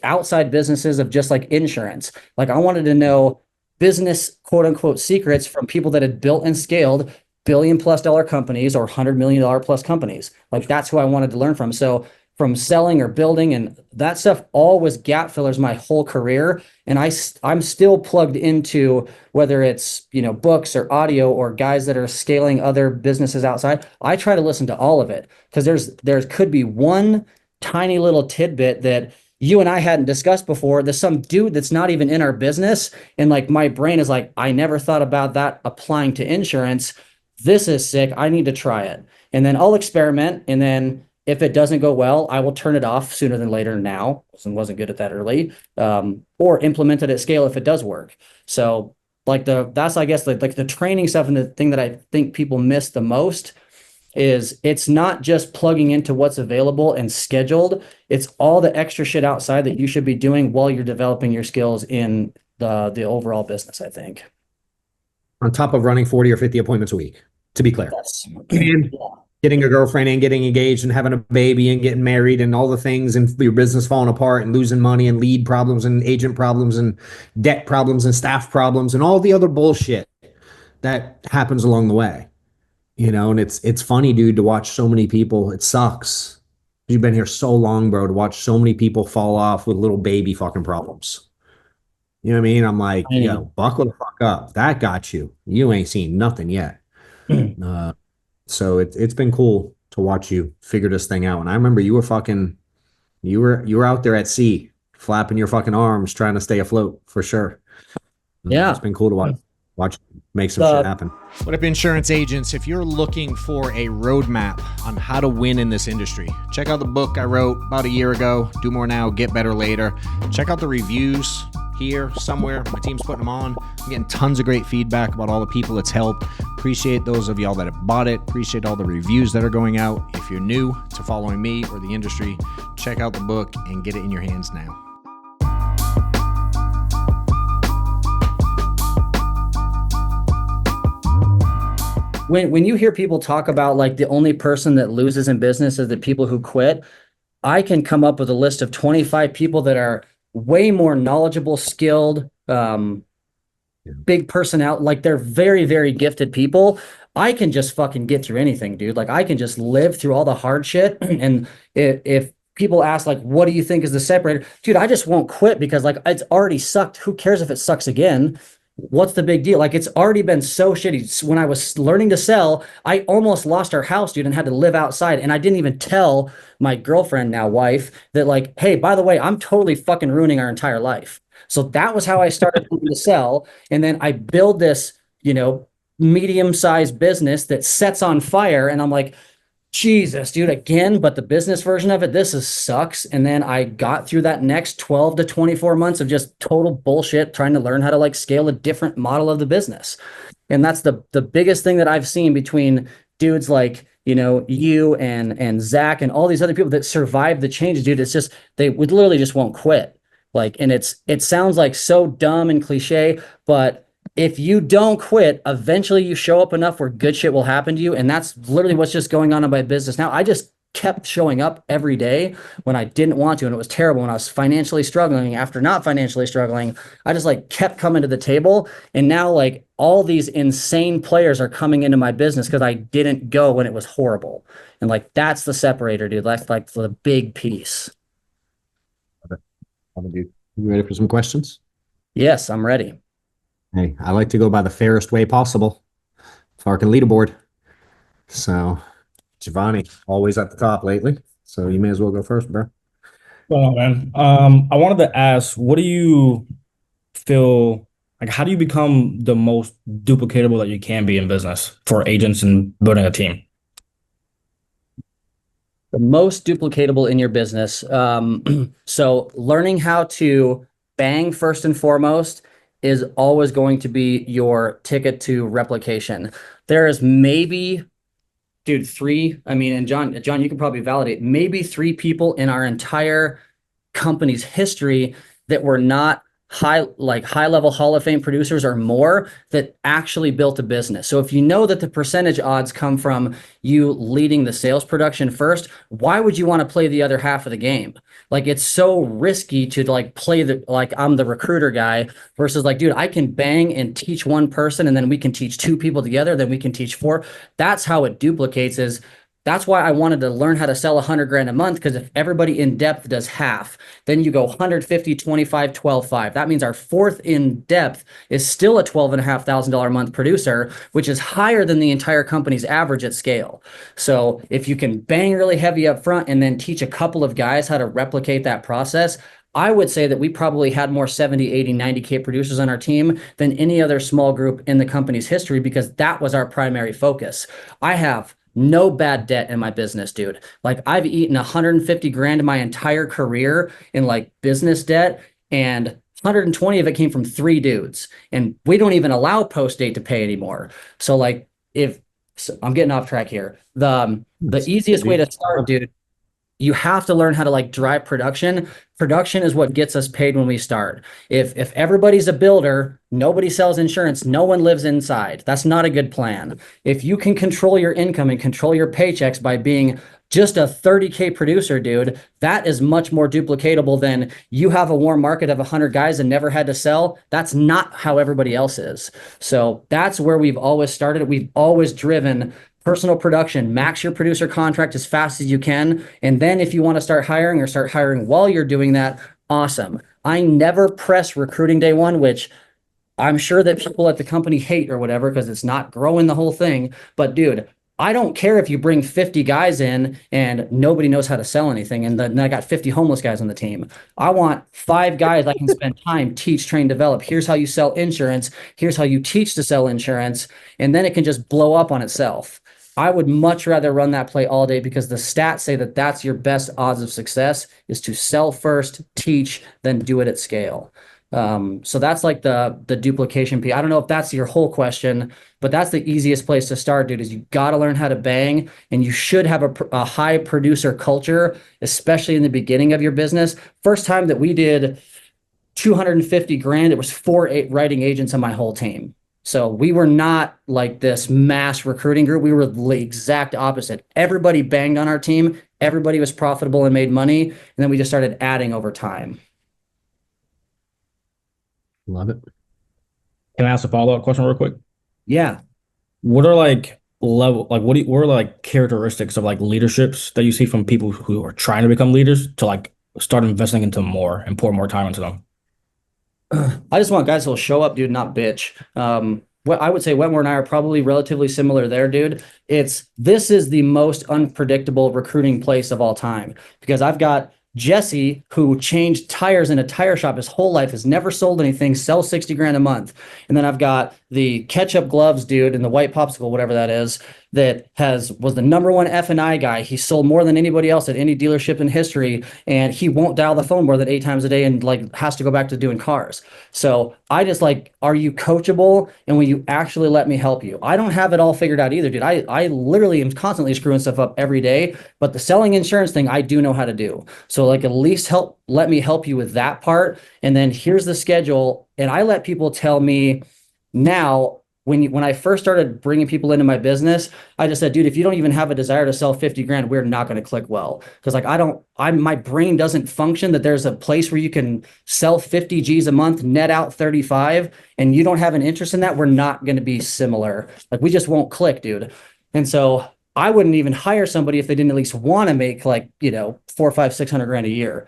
outside businesses of just like insurance. Like I wanted to know business, quote unquote, secrets from people that had built and scaled $1 billion+ companies or $100 million+ companies. Like that's who I wanted to learn from. So from selling or building and that stuff, all was gap fillers my whole career. And I'm still plugged into, whether it's, books or audio or guys that are scaling other businesses outside. I try to listen to all of it, because there could be one tiny little tidbit that you and I hadn't discussed before. There's some dude that's not even in our business. And like, my brain is like, I never thought about that applying to insurance. This is sick. I need to try it. And then I'll experiment. And then if it doesn't go well, I will turn it off sooner than later now. Wasn't good at that early, or implement it at scale if it does work. So like that's, I guess, like the training stuff, and the thing that I think people miss the most is it's not just plugging into what's available and scheduled. It's all the extra shit outside that you should be doing while you're developing your skills in the overall business, I think. On top of running 40 or 50 appointments a week, to be clear. Yes. And getting a girlfriend and getting engaged and having a baby and getting married and all the things, and your business falling apart and losing money and lead problems and agent problems and debt problems and staff problems and all the other bullshit that happens along the way. And it's funny, dude, to watch so many people. It sucks. You've been here so long, bro, to watch so many people fall off with little baby fucking problems. You know what I mean? I'm like, yo, buckle the fuck up. That got you. You ain't seen nothing yet. So it's been cool to watch you figure this thing out. And I remember you were out there at sea, flapping your fucking arms, trying to stay afloat, for sure. Yeah. It's been cool to watch make some shit happen. What up, insurance agents? If you're looking for a roadmap on how to win in this industry, check out the book I wrote about a year ago, Do More Now, Get Better Later. Check out the reviews here somewhere. My team's putting them on. I'm getting tons of great feedback about all the people it's helped. Appreciate those of y'all that have bought it. Appreciate all the reviews that are going out. If you're new to following me or the industry, check out the book and get it in your hands now. When you hear people talk about like the only person that loses in business is the people who quit, I can come up with a list of 25 people that are way more knowledgeable, skilled, big personality. Like they're very, very gifted people. I can just fucking get through anything, dude. Like I can just live through all the hard shit. And if people ask like, what do you think is the separator? Dude, I just won't quit because like it's already sucked. Who cares if it sucks again? what's the big deal? Like, it's already been so shitty. When I was learning to sell, I almost lost our house, dude, and had to live outside. And I didn't even tell my girlfriend, now wife, that like, hey, by the way, I'm totally fucking ruining our entire life. So that was how I started learning to sell. And then I build this, medium-sized business that sets on fire. And I'm like, Jesus, dude, again, but the business version of it, sucks. And then I got through that next 12 to 24 months of just total bullshit, trying to learn how to like scale a different model of the business. And that's the biggest thing that I've seen between dudes like, you and Zach and all these other people that survived the changes, dude. It's just, they would literally just won't quit. Like, and it sounds like so dumb and cliche, but if you don't quit, eventually you show up enough where good shit will happen to you. And that's literally what's just going on in my business now. I just kept showing up every day when I didn't want to. And it was terrible when I was financially struggling. After not financially struggling, I just like kept coming to the table. And now like all these insane players are coming into my business because I didn't go when it was horrible. And like, that's the separator, dude. That's like the big piece. Dude, you ready for some questions? Yes, I'm ready. Hey, I like to go by the fairest way possible. Farkin leaderboard. So, Giovanni, always at the top lately. So you may as well go first, bro. Well, man. I wanted to ask, what do you feel like? How do you become the most duplicatable that you can be in business for agents and building a team? The most duplicatable in your business. So learning how to bang first and foremost is always going to be your ticket to replication. There is maybe, dude, three. I mean, and John, you can probably validate, maybe three people in our entire company's history that were not high level Hall of Fame producers or more that actually built a business. So if you know that the percentage odds come from you leading the sales production first, why would you want to play the other half of the game? Like, it's so risky to like play I'm the recruiter guy versus like, dude, I can bang and teach one person and then we can teach two people together, then we can teach four. That's how it duplicates. That's why I wanted to learn how to sell 100 grand a month, because if everybody in depth does half, then you go 150, 25, 12, 5. That means our fourth in depth is still a $12,500 a month producer, which is higher than the entire company's average at scale. So if you can bang really heavy up front and then teach a couple of guys how to replicate that process, I would say that we probably had more 70, 80, 90K producers on our team than any other small group in the company's history, because that was our primary focus. I have no bad debt in my business, dude. Like, I've eaten 150 grand in my entire career in like business debt, and 120 of it came from three dudes. And we don't even allow post date to pay anymore. So like, I'm getting off track here. The easiest way to start, dude, you have to learn how to like drive production. Production is what gets us paid when we start. If everybody's a builder, nobody sells insurance, no one lives inside. That's not a good plan. If you can control your income and control your paychecks by being just a 30K producer, dude, that is much more duplicatable than you have a warm market of 100 guys and never had to sell. That's not how everybody else is. So that's where we've always started. We've always driven personal production. Max your producer contract as fast as you can. And then if you want to start hiring while you're doing that, awesome. I never press recruiting day one, which I'm sure that people at the company hate or whatever, because it's not growing the whole thing. But dude, I don't care if you bring 50 guys in and nobody knows how to sell anything, and then I got 50 homeless guys on the team. I want 5 guys I can spend time, teach, train, develop. Here's how you sell insurance. Here's how you teach to sell insurance. And then it can just blow up on itself. I would much rather run that play all day, because the stats say that that's your best odds of success, is to sell first, teach, then do it at scale. So that's like the duplication piece. I don't know if that's your whole question, but that's the easiest place to start, dude, is you got to learn how to bang, and you should have a high producer culture, especially in the beginning of your business. First time that we did 250 grand, it was 4 writing agents on my whole team. So we were not like this mass recruiting group. We were the exact opposite. Everybody banged on our team. Everybody was profitable and made money. And then we just started adding over time. Love it. Can I ask a follow-up question real quick? Yeah. What are what are like characteristics of like leaderships that you see from people who are trying to become leaders to like start investing into more and pour more time into them? I just want guys who'll show up, dude, not bitch. What I would say Wetmore and I are probably relatively similar there, dude. This is the most unpredictable recruiting place of all time because I've got Jesse, who changed tires in a tire shop his whole life, has never sold anything, sells 60 grand a month. And then I've got the ketchup gloves dude and the white popsicle, whatever that is, that was the number one F&I guy. He sold more than anybody else at any dealership in history, and he won't dial the phone more than 8 times a day and like has to go back to doing cars. So I just like, are you coachable? And will you actually let me help you? I don't have it all figured out either, dude. I literally am constantly screwing stuff up every day, but the selling insurance thing, I do know how to do. So like at least let me help you with that part. And then here's the schedule. And I let people tell me now, when I first started bringing people into my business, I just said, dude, if you don't even have a desire to sell 50 grand, we're not going to click well. Cause like, my brain doesn't function that there's a place where you can sell 50 G's a month, net out 35, and you don't have an interest in that. We're not going to be similar. Like we just won't click, dude. And so I wouldn't even hire somebody if they didn't at least want to make like, 4, 5, 600 grand a year.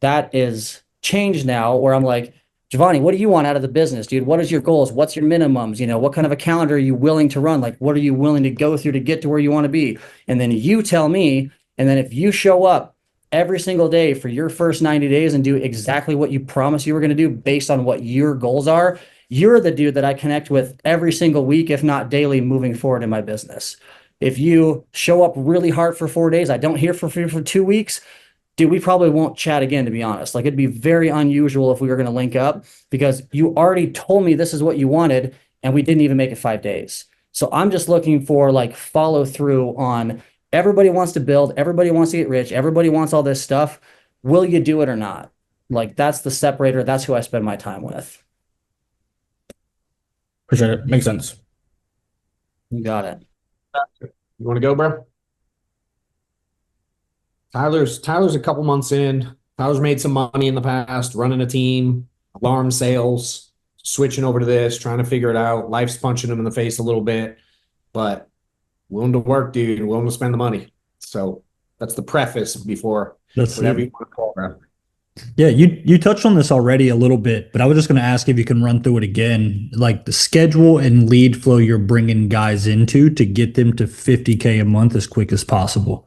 That is changed now where I'm like, Giovanni, what do you want out of the business, dude? What is your goals? What's your minimums? What kind of a calendar are you willing to run? Like, what are you willing to go through to get to where you want to be? And then you tell me, and then if you show up every single day for your first 90 days and do exactly what you promised you were going to do based on what your goals are, you're the dude that I connect with every single week, if not daily, moving forward in my business. If you show up really hard for 4 days, I don't hear from you for 2 weeks, dude, we probably won't chat again, to be honest. Like it'd be very unusual if we were going to link up because you already told me this is what you wanted and we didn't even make it 5 days. So I'm just looking for like follow through on everybody wants to build, everybody wants to get rich, everybody wants all this stuff. Will you do it or not? Like that's the separator. That's who I spend my time with. Appreciate it. Makes sense. You got it. You want to go, bro? Tyler's a couple months in. Tyler's made some money in the past, running a team, alarm sales, switching over to this, trying to figure it out. Life's punching him in the face a little bit, but willing to work, dude, willing to spend the money. So that's the preface before whatever you want to call it. Yeah, you touched on this already a little bit, but I was just going to ask if you can run through it again, like the schedule and lead flow you're bringing guys into to get them to 50K a month as quick as possible.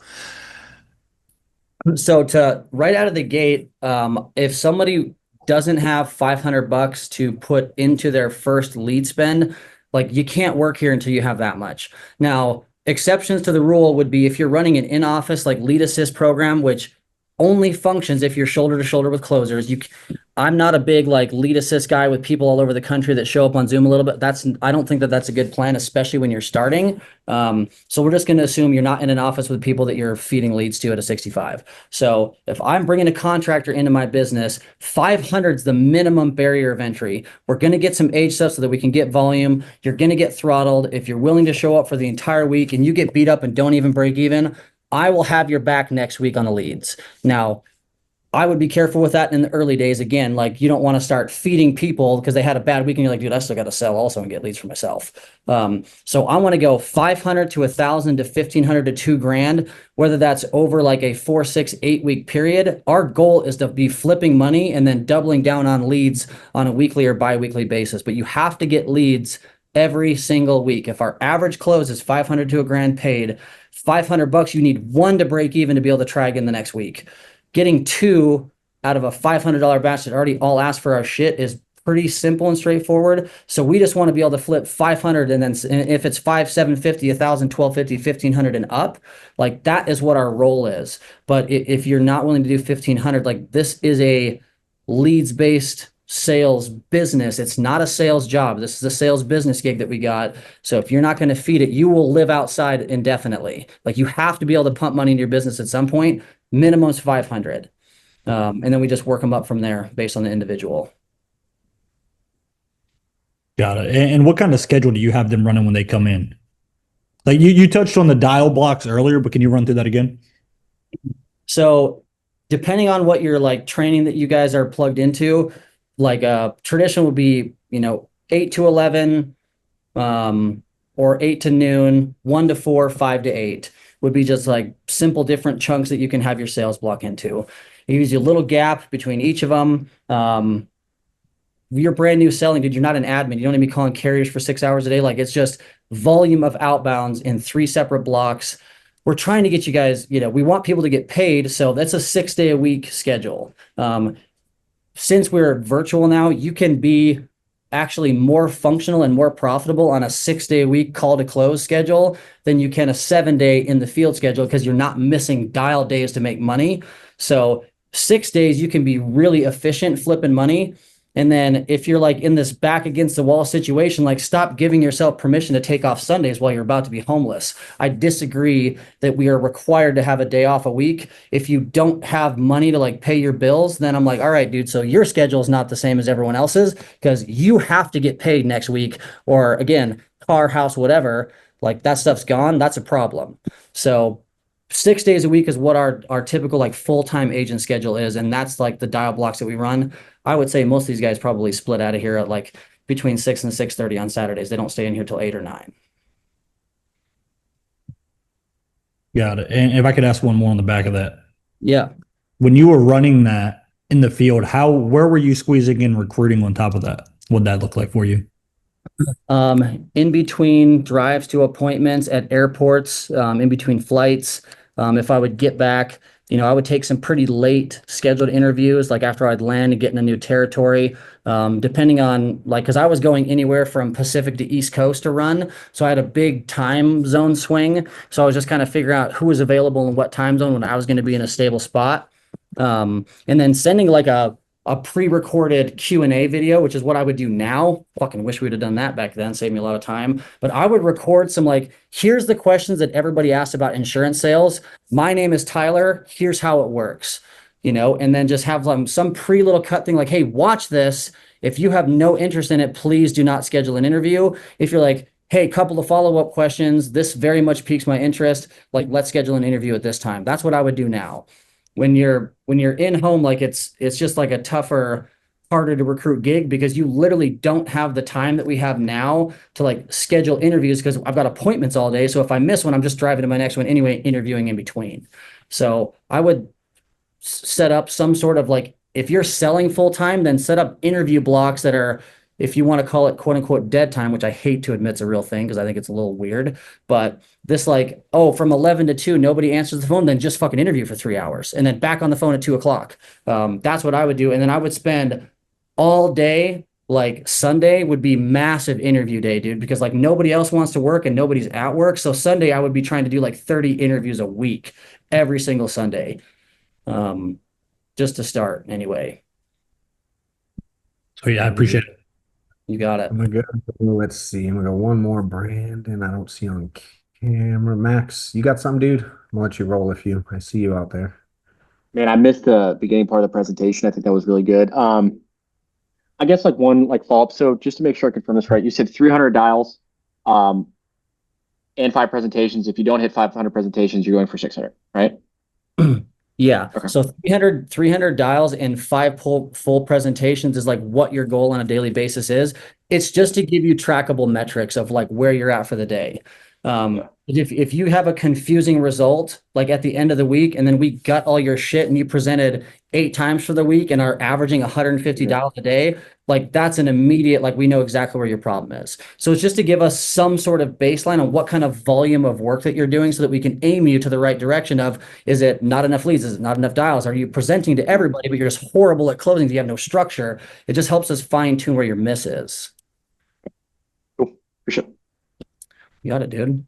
So to right out of the gate, if somebody doesn't have $500 to put into their first lead spend, like you can't work here until you have that much. Now, exceptions to the rule would be if you're running an in-office like lead assist program, which only functions if you're shoulder to shoulder with closers. I'm not a big like lead assist guy with people all over the country that show up on Zoom a little bit. I don't think that that's a good plan, especially when you're starting. So we're just going to assume you're not in an office with people that you're feeding leads to at a 65. So if I'm bringing a contractor into my business, 500 is the minimum barrier of entry. We're going to get some age stuff so that we can get volume. You're going to get throttled. If you're willing to show up for the entire week and you get beat up and don't even break even, I will have your back next week on the leads. Now, I would be careful with that in the early days. Again, like you don't want to start feeding people because they had a bad week and you're like, dude, I still got to sell also and get leads for myself. So I want to go 500 to 1,000 to 1,500 to 2 grand, whether that's over like a 4, 6, 8 week period. Our goal is to be flipping money and then doubling down on leads on a weekly or bi-weekly basis. But you have to get leads every single week. If our average close is 500 to a grand paid, $500, you need 1 to break even to be able to try again the next week. Getting 2 out of a $500 batch that already all asked for our shit is pretty simple and straightforward. So we just want to be able to flip 500 and then if it's 5, 750, 1,000, 1,250, 1,500 and up, like that is what our role is. But if you're not willing to do 1,500, like this is a leads-based sales business. It's not a sales job. This is a sales business gig that we got. So if you're not going to feed it, you will live outside indefinitely. Like you have to be able to pump money in your business at some point. Minimum's 500. And then we just work them up from there based on the individual. Got it. And what kind of schedule do you have them running when they come in? Like you touched on the dial blocks earlier, but can you run through that again? So depending on what your like training that you guys are plugged into, like a tradition would be, 8 to 11, or 8 to noon, 1 to 4, 5 to 8 would be just like simple different chunks that you can have your sales block into. You use a little gap between each of them. you're brand new selling, dude. You're not an admin. You don't need to be calling carriers for 6 hours a day. Like, it's just volume of outbounds in 3 separate blocks. We're trying to get you guys, we want people to get paid. So that's a 6-day-a-week schedule. Since we're virtual now, you can be actually more functional and more profitable on a 6-day-a-week call to close schedule than you can a 7-day in the field schedule, because you're not missing dial days to make money. So 6 days, you can be really efficient flipping money. And then if you're like in this back against the wall situation, like, stop giving yourself permission to take off Sundays while you're about to be homeless. I disagree that we are required to have a day off a week. If you don't have money to like pay your bills, then I'm like, all right, dude, so your schedule is not the same as everyone else's, because you have to get paid next week, or again, car, house, whatever, like that stuff's gone. That's a problem. So 6 days a week is what our typical like full-time agent schedule is. And that's like the dial blocks that we run. I would say most of these guys probably split out of here at like between 6 and 6:30 on Saturdays. They don't stay in here till 8 or 9. Got it. And if I could ask one more on the back of that. Yeah. When you were running that in the field, where were you squeezing in recruiting on top of that? What'd that look like for you? In between drives to appointments at airports, in between flights, if I would get back, I would take some pretty late scheduled interviews, like after I'd land and get in a new territory, depending on like, cause I was going anywhere from Pacific to East Coast to run. So I had a big time zone swing. So I was just kind of figuring out who was available in what time zone when I was going to be in a stable spot. And then sending like a pre-recorded Q&A video, which is what I would do now. Fucking wish we'd have done that back then. Saved me a lot of time. But I would record some like, here's the questions that everybody asked about insurance sales. My name is Tyler. Here's how it works. And then just have some little cut thing like, hey, watch this. If you have no interest in it, please do not schedule an interview. If you're like, hey, couple of follow-up questions, this very much piques my interest, like, let's schedule an interview at this time. That's what I would do now. When you're in home, like it's just like a tougher, harder to recruit gig, because you literally don't have the time that we have now to like schedule interviews, because I've got appointments all day. So if I miss one, I'm just driving to my next one anyway, interviewing in between. So I would set up some sort of like, if you're selling full time, then set up interview blocks that are, if you want to call it quote unquote dead time, which I hate to admit is a real thing because I think it's a little weird, but this like, oh, from 11 to 2, nobody answers the phone, then just fucking interview for 3 hours and then back on the phone at 2 o'clock. That's what I would do. And then I would spend all day, like Sunday would be massive interview day, dude, because like nobody else wants to work and nobody's at work. So Sunday I would be trying to do like 30 interviews a week, every single Sunday. Just to start anyway. So yeah, I appreciate it. You got it. I'm gonna go. Let's see. I'm gonna go one more. Brandon, I don't see on camera. Max, you got something, dude? I'm gonna let you roll if I see you out there. Man, I missed the beginning part of the presentation. I think that was really good. I guess like one like follow-up. So just to make sure I confirm this right, you said 300 dials, and 5 presentations. If you don't hit 500 presentations, you're going for 600, right? Yeah. Okay. So 300 dials and 5 full presentations is like what your goal on a daily basis is. It's just to give you trackable metrics of like where you're at for the day. If you have a confusing result, like at the end of the week, and then we got all your shit and you presented 8 times for the week and are averaging $150 a day, like that's an immediate, like we know exactly where your problem is. So it's just to give us some sort of baseline on what kind of volume of work that you're doing so that we can aim you to the right direction of, is it not enough leads? Is it not enough dials? Are you presenting to everybody, but you're just horrible at closing? You have no structure. It just helps us fine tune where your miss is. Cool. Appreciate it. You got it, dude.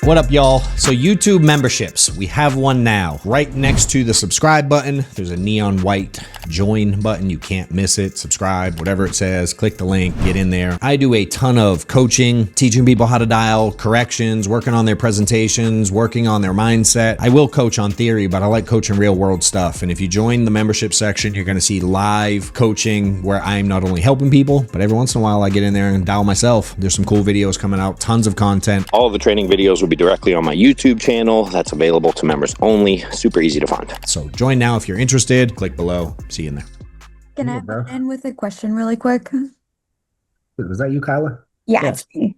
What up, y'all? So YouTube memberships, we have one now. Right next to the subscribe button, there's a neon white join button. You can't miss it. Subscribe, whatever it says, click the link, get in there. I do a ton of coaching, teaching people how to dial, corrections, working on their presentations, working on their mindset. I will coach on theory, but I like coaching real world stuff. And if you join the membership section, you're gonna see live coaching where I'm not only helping people, but every once in a while I get in there and dial myself. There's some cool videos coming out, tons of content. All of the training videos will be directly on my YouTube channel. That's available to members only. Super easy to find. So join now if you're interested. Click below. See you in there. Can I butt in with a question really quick? Was that you, Kyla? Yeah, Yeah. it's me.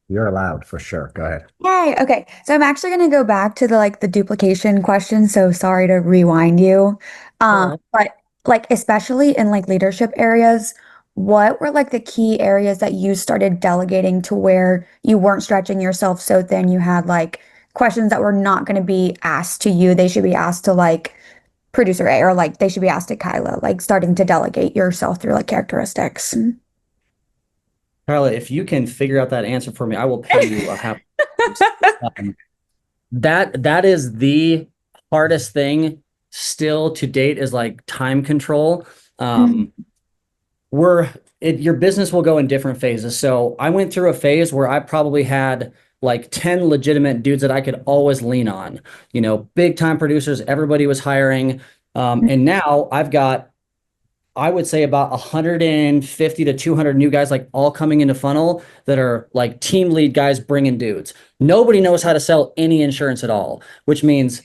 You're allowed for sure. Go ahead. Yay. Okay. So I'm actually going to go back to the duplication question. So sorry to rewind you. Alright. But like, especially in like leadership areas, what were like the key areas that you started delegating to where you weren't stretching yourself so thin? You had like questions that were not going to be asked to you. They should be asked to like producer A, or like they should be asked to Kyla, like starting to delegate yourself through like characteristics. Carla, if you can figure out that answer for me, I will pay you a half. That is the hardest thing still to date, is like time control. Your business will go in different phases. So I went through a phase where I probably had like 10 legitimate dudes that I could always lean on, big time producers, everybody was hiring. And now I've got, I would say, about 150 to 200 new guys, like all coming into funnel, that are like team lead guys bringing dudes. Nobody knows how to sell any insurance at all, which means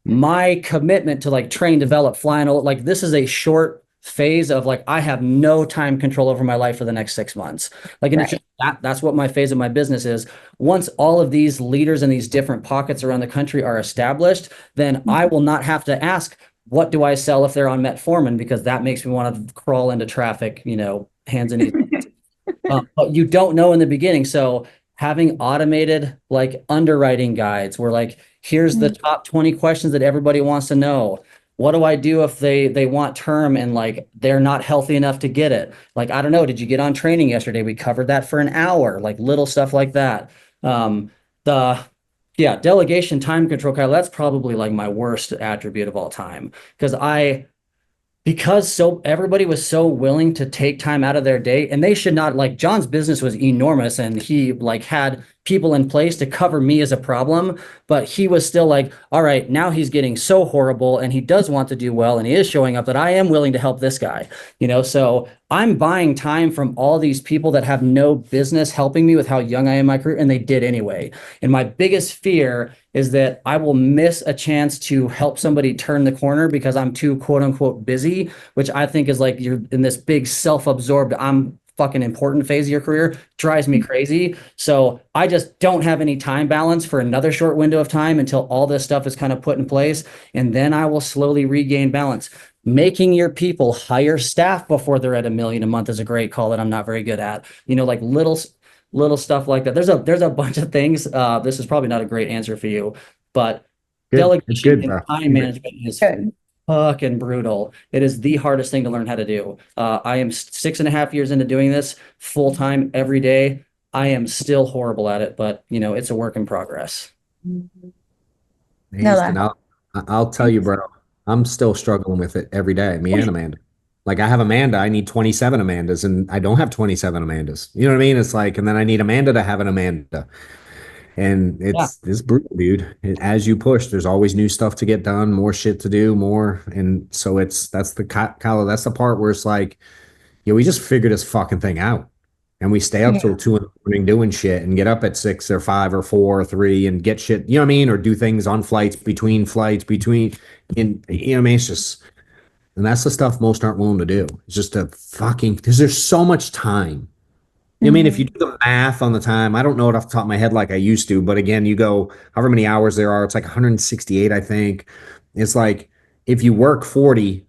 my commitment to like train, develop, fly, and like this is a short phase of like, I have no time control over my life for the next 6 months. Like, and that's what my phase of my business is. Once all of these leaders in these different pockets around the country are established, then I will not have to ask, what do I sell if they're on Metformin? Because that makes me want to crawl into traffic, hands and knees. But you don't know in the beginning. So having automated like underwriting guides where like, here's the top 20 questions that everybody wants to know. What do I do if they want term and like they're not healthy enough to get it? Like, I don't know. Did you get on training yesterday? We covered that for an hour, like little stuff like that. Delegation, time control, Kyle, that's probably like my worst attribute of all time. Because everybody was so willing to take time out of their day, and they should not, like, John's business was enormous and he like had people in place to cover me as a problem, but he was still like, all right, now he's getting so horrible and he does want to do well and he is showing up that I am willing to help this guy, so I'm buying time from all these people that have no business helping me with how young I am in my career, and they did anyway. And my biggest fear is that I will miss a chance to help somebody turn the corner because I'm too quote unquote busy, which I think is like, you're in this big self-absorbed, I'm fucking important phase of your career, drives me crazy. So I just don't have any time balance for another short window of time until all this stuff is kind of put in place. And then I will slowly regain balance. Making your people hire staff before they're at $1 million a month is a great call that I'm not very good at. Like little stuff like that. There's a bunch of things. This is probably not a great answer for you, but delegation and time management is fucking brutal. It is the hardest thing to learn how to do. I am 6.5 years into doing this full time every day. I am still horrible at it, but it's a work in progress. I'll tell you, bro, I'm still struggling with it every day. Me and Amanda. Like, I have Amanda, I need 27 Amandas, and I don't have 27 Amandas. You know what I mean? It's like, and then I need Amanda to have an Amanda. And it's brutal, dude. As you push, there's always new stuff to get done, more shit to do, more. And so that's the part where it's like, we just figure this fucking thing out. And we stay up till 2 in the morning doing shit and get up at 6 or 5 or 4 or 3 and get shit, you know what I mean? Or do things on flights, and you know what I mean? It's just, and that's the stuff most aren't willing to do. It's just because there's so much time. I mean, if you do the math on the time, I don't know it off the top of my head like I used to, but again, you go however many hours there are, it's like 168, I think. It's like, if you work 40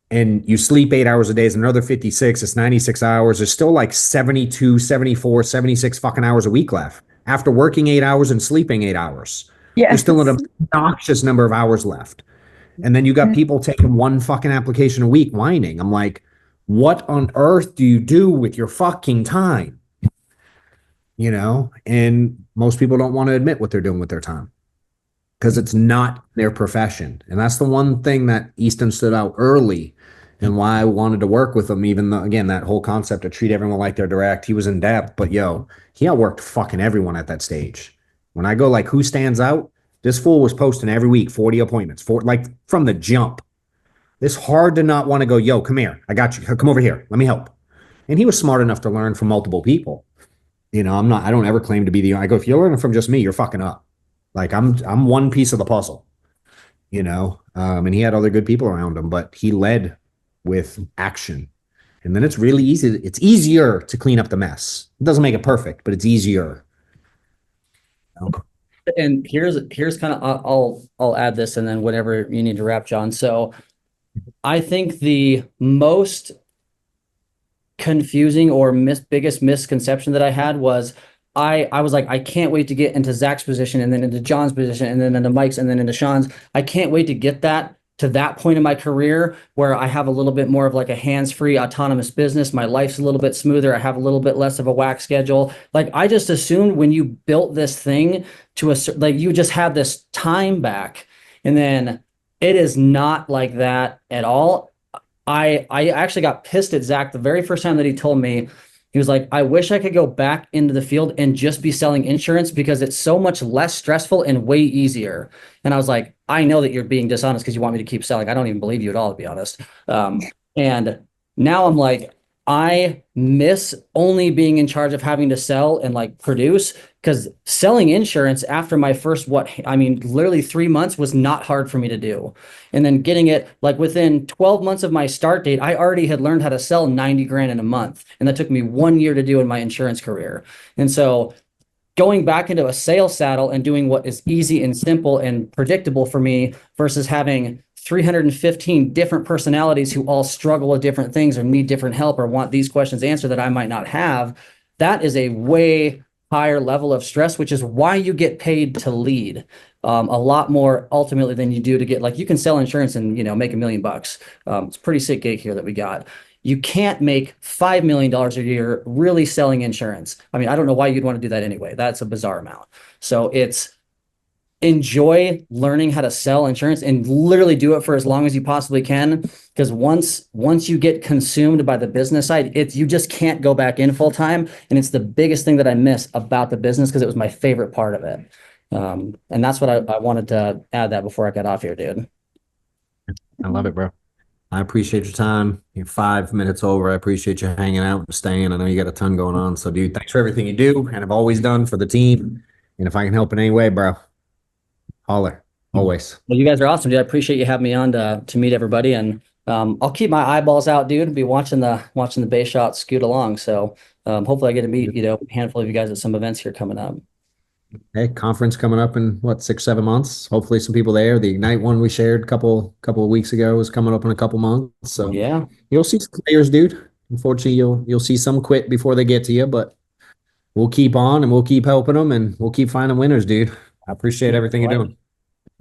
and you sleep 8 hours a day, is another 56, it's 96 hours. There's still like 72, 74, 76 fucking hours a week left after working 8 hours and sleeping 8 hours. Yeah. There's still an obnoxious number of hours left. And then you got people taking one fucking application a week whining. I'm like, what on earth do you do with your fucking time? And most people don't want to admit what they're doing with their time because it's not their profession. And that's the one thing that Easton stood out early and why I wanted to work with him, even though, again, that whole concept to treat everyone like they're direct, he was in depth, but he outworked fucking everyone at that stage. When I go like, who stands out? This fool was posting every week, 40 appointments, like from the jump. It's hard to not want to go, come here. I got you. Come over here. Let me help. And he was smart enough to learn from multiple people. I don't ever claim to be I go, if you're learning from just me, you're fucking up. Like I'm one piece of the puzzle, and he had other good people around him, but he led with action. And then it's really easy. It's easier to clean up the mess. It doesn't make it perfect, but it's easier. And here's kind of, I'll add this and then whatever you need to wrap, John. So I think the most confusing or biggest misconception that I had was I was like, I can't wait to get into Zach's position and then into John's position and then into Mike's and then into Sean's. I can't wait to get that to that point in my career where I have a little bit more of like a hands-free autonomous business. My life's a little bit smoother. I have a little bit less of a whack schedule. Like I just assumed when you built this thing to a, like you just had this time back, and then it is not like that at all. I actually got pissed at Zach the very first time that he told me. He was like, I wish I could go back into the field and just be selling insurance because it's so much less stressful and way easier. And I was like, I know that you're being dishonest because you want me to keep selling. I don't even believe you at all, to be honest. And now I'm like, I miss only being in charge of having to sell and like produce, because selling insurance after my first, literally 3 months was not hard for me to do. And then getting it like within 12 months of my start date, I already had learned how to sell 90 grand in a month. And that took me 1 year to do in my insurance career. And so going back into a sales saddle and doing what is easy and simple and predictable for me versus having 315 different personalities who all struggle with different things or need different help or want these questions answered that I might not have, that is a way higher level of stress, which is why you get paid to lead a lot more ultimately than you do to get, like, you can sell insurance and, make $1 million. It's a pretty sick gig here that we got. You can't make $5 million a year really selling insurance. I mean, I don't know why you'd want to do that anyway. That's a bizarre amount. So it's enjoy learning how to sell insurance and literally do it for as long as you possibly can. Because once you get consumed by the business side, you just can't go back in full time. And it's the biggest thing that I miss about the business because it was my favorite part of it. And that's what I wanted to add that before I got off here, dude. I love it, bro. I appreciate your time. You're 5 minutes over. I appreciate you hanging out and staying. I know you got a ton going on. So, dude, thanks for everything you do and have always done for the team. And if I can help in any way, bro, holler. Always. Well, you guys are awesome, dude. I appreciate you having me on to meet everybody. And I'll keep my eyeballs out, dude, and be watching the base shots scoot along. So hopefully I get to meet, a handful of you guys at some events here coming up. Hey, conference coming up in 6-7 months. Hopefully some people there. The Ignite one we shared a couple of weeks ago is coming up in a couple months. So yeah, you'll see some players, dude. Unfortunately, you'll see some quit before they get to you, but we'll keep on and we'll keep helping them and we'll keep finding winners, dude. I appreciate everything you're doing.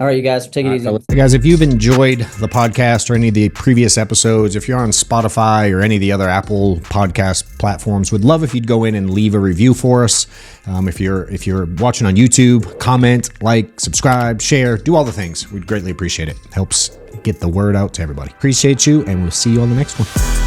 All right, you guys, take it easy. Hey guys, if you've enjoyed the podcast or any of the previous episodes, if you're on Spotify or any of the other Apple podcast platforms, would love if you'd go in and leave a review for us. If you're watching on YouTube, comment, like, subscribe, share, do all the things. We'd greatly appreciate it. Helps get the word out to everybody. Appreciate you, and we'll see you on the next one.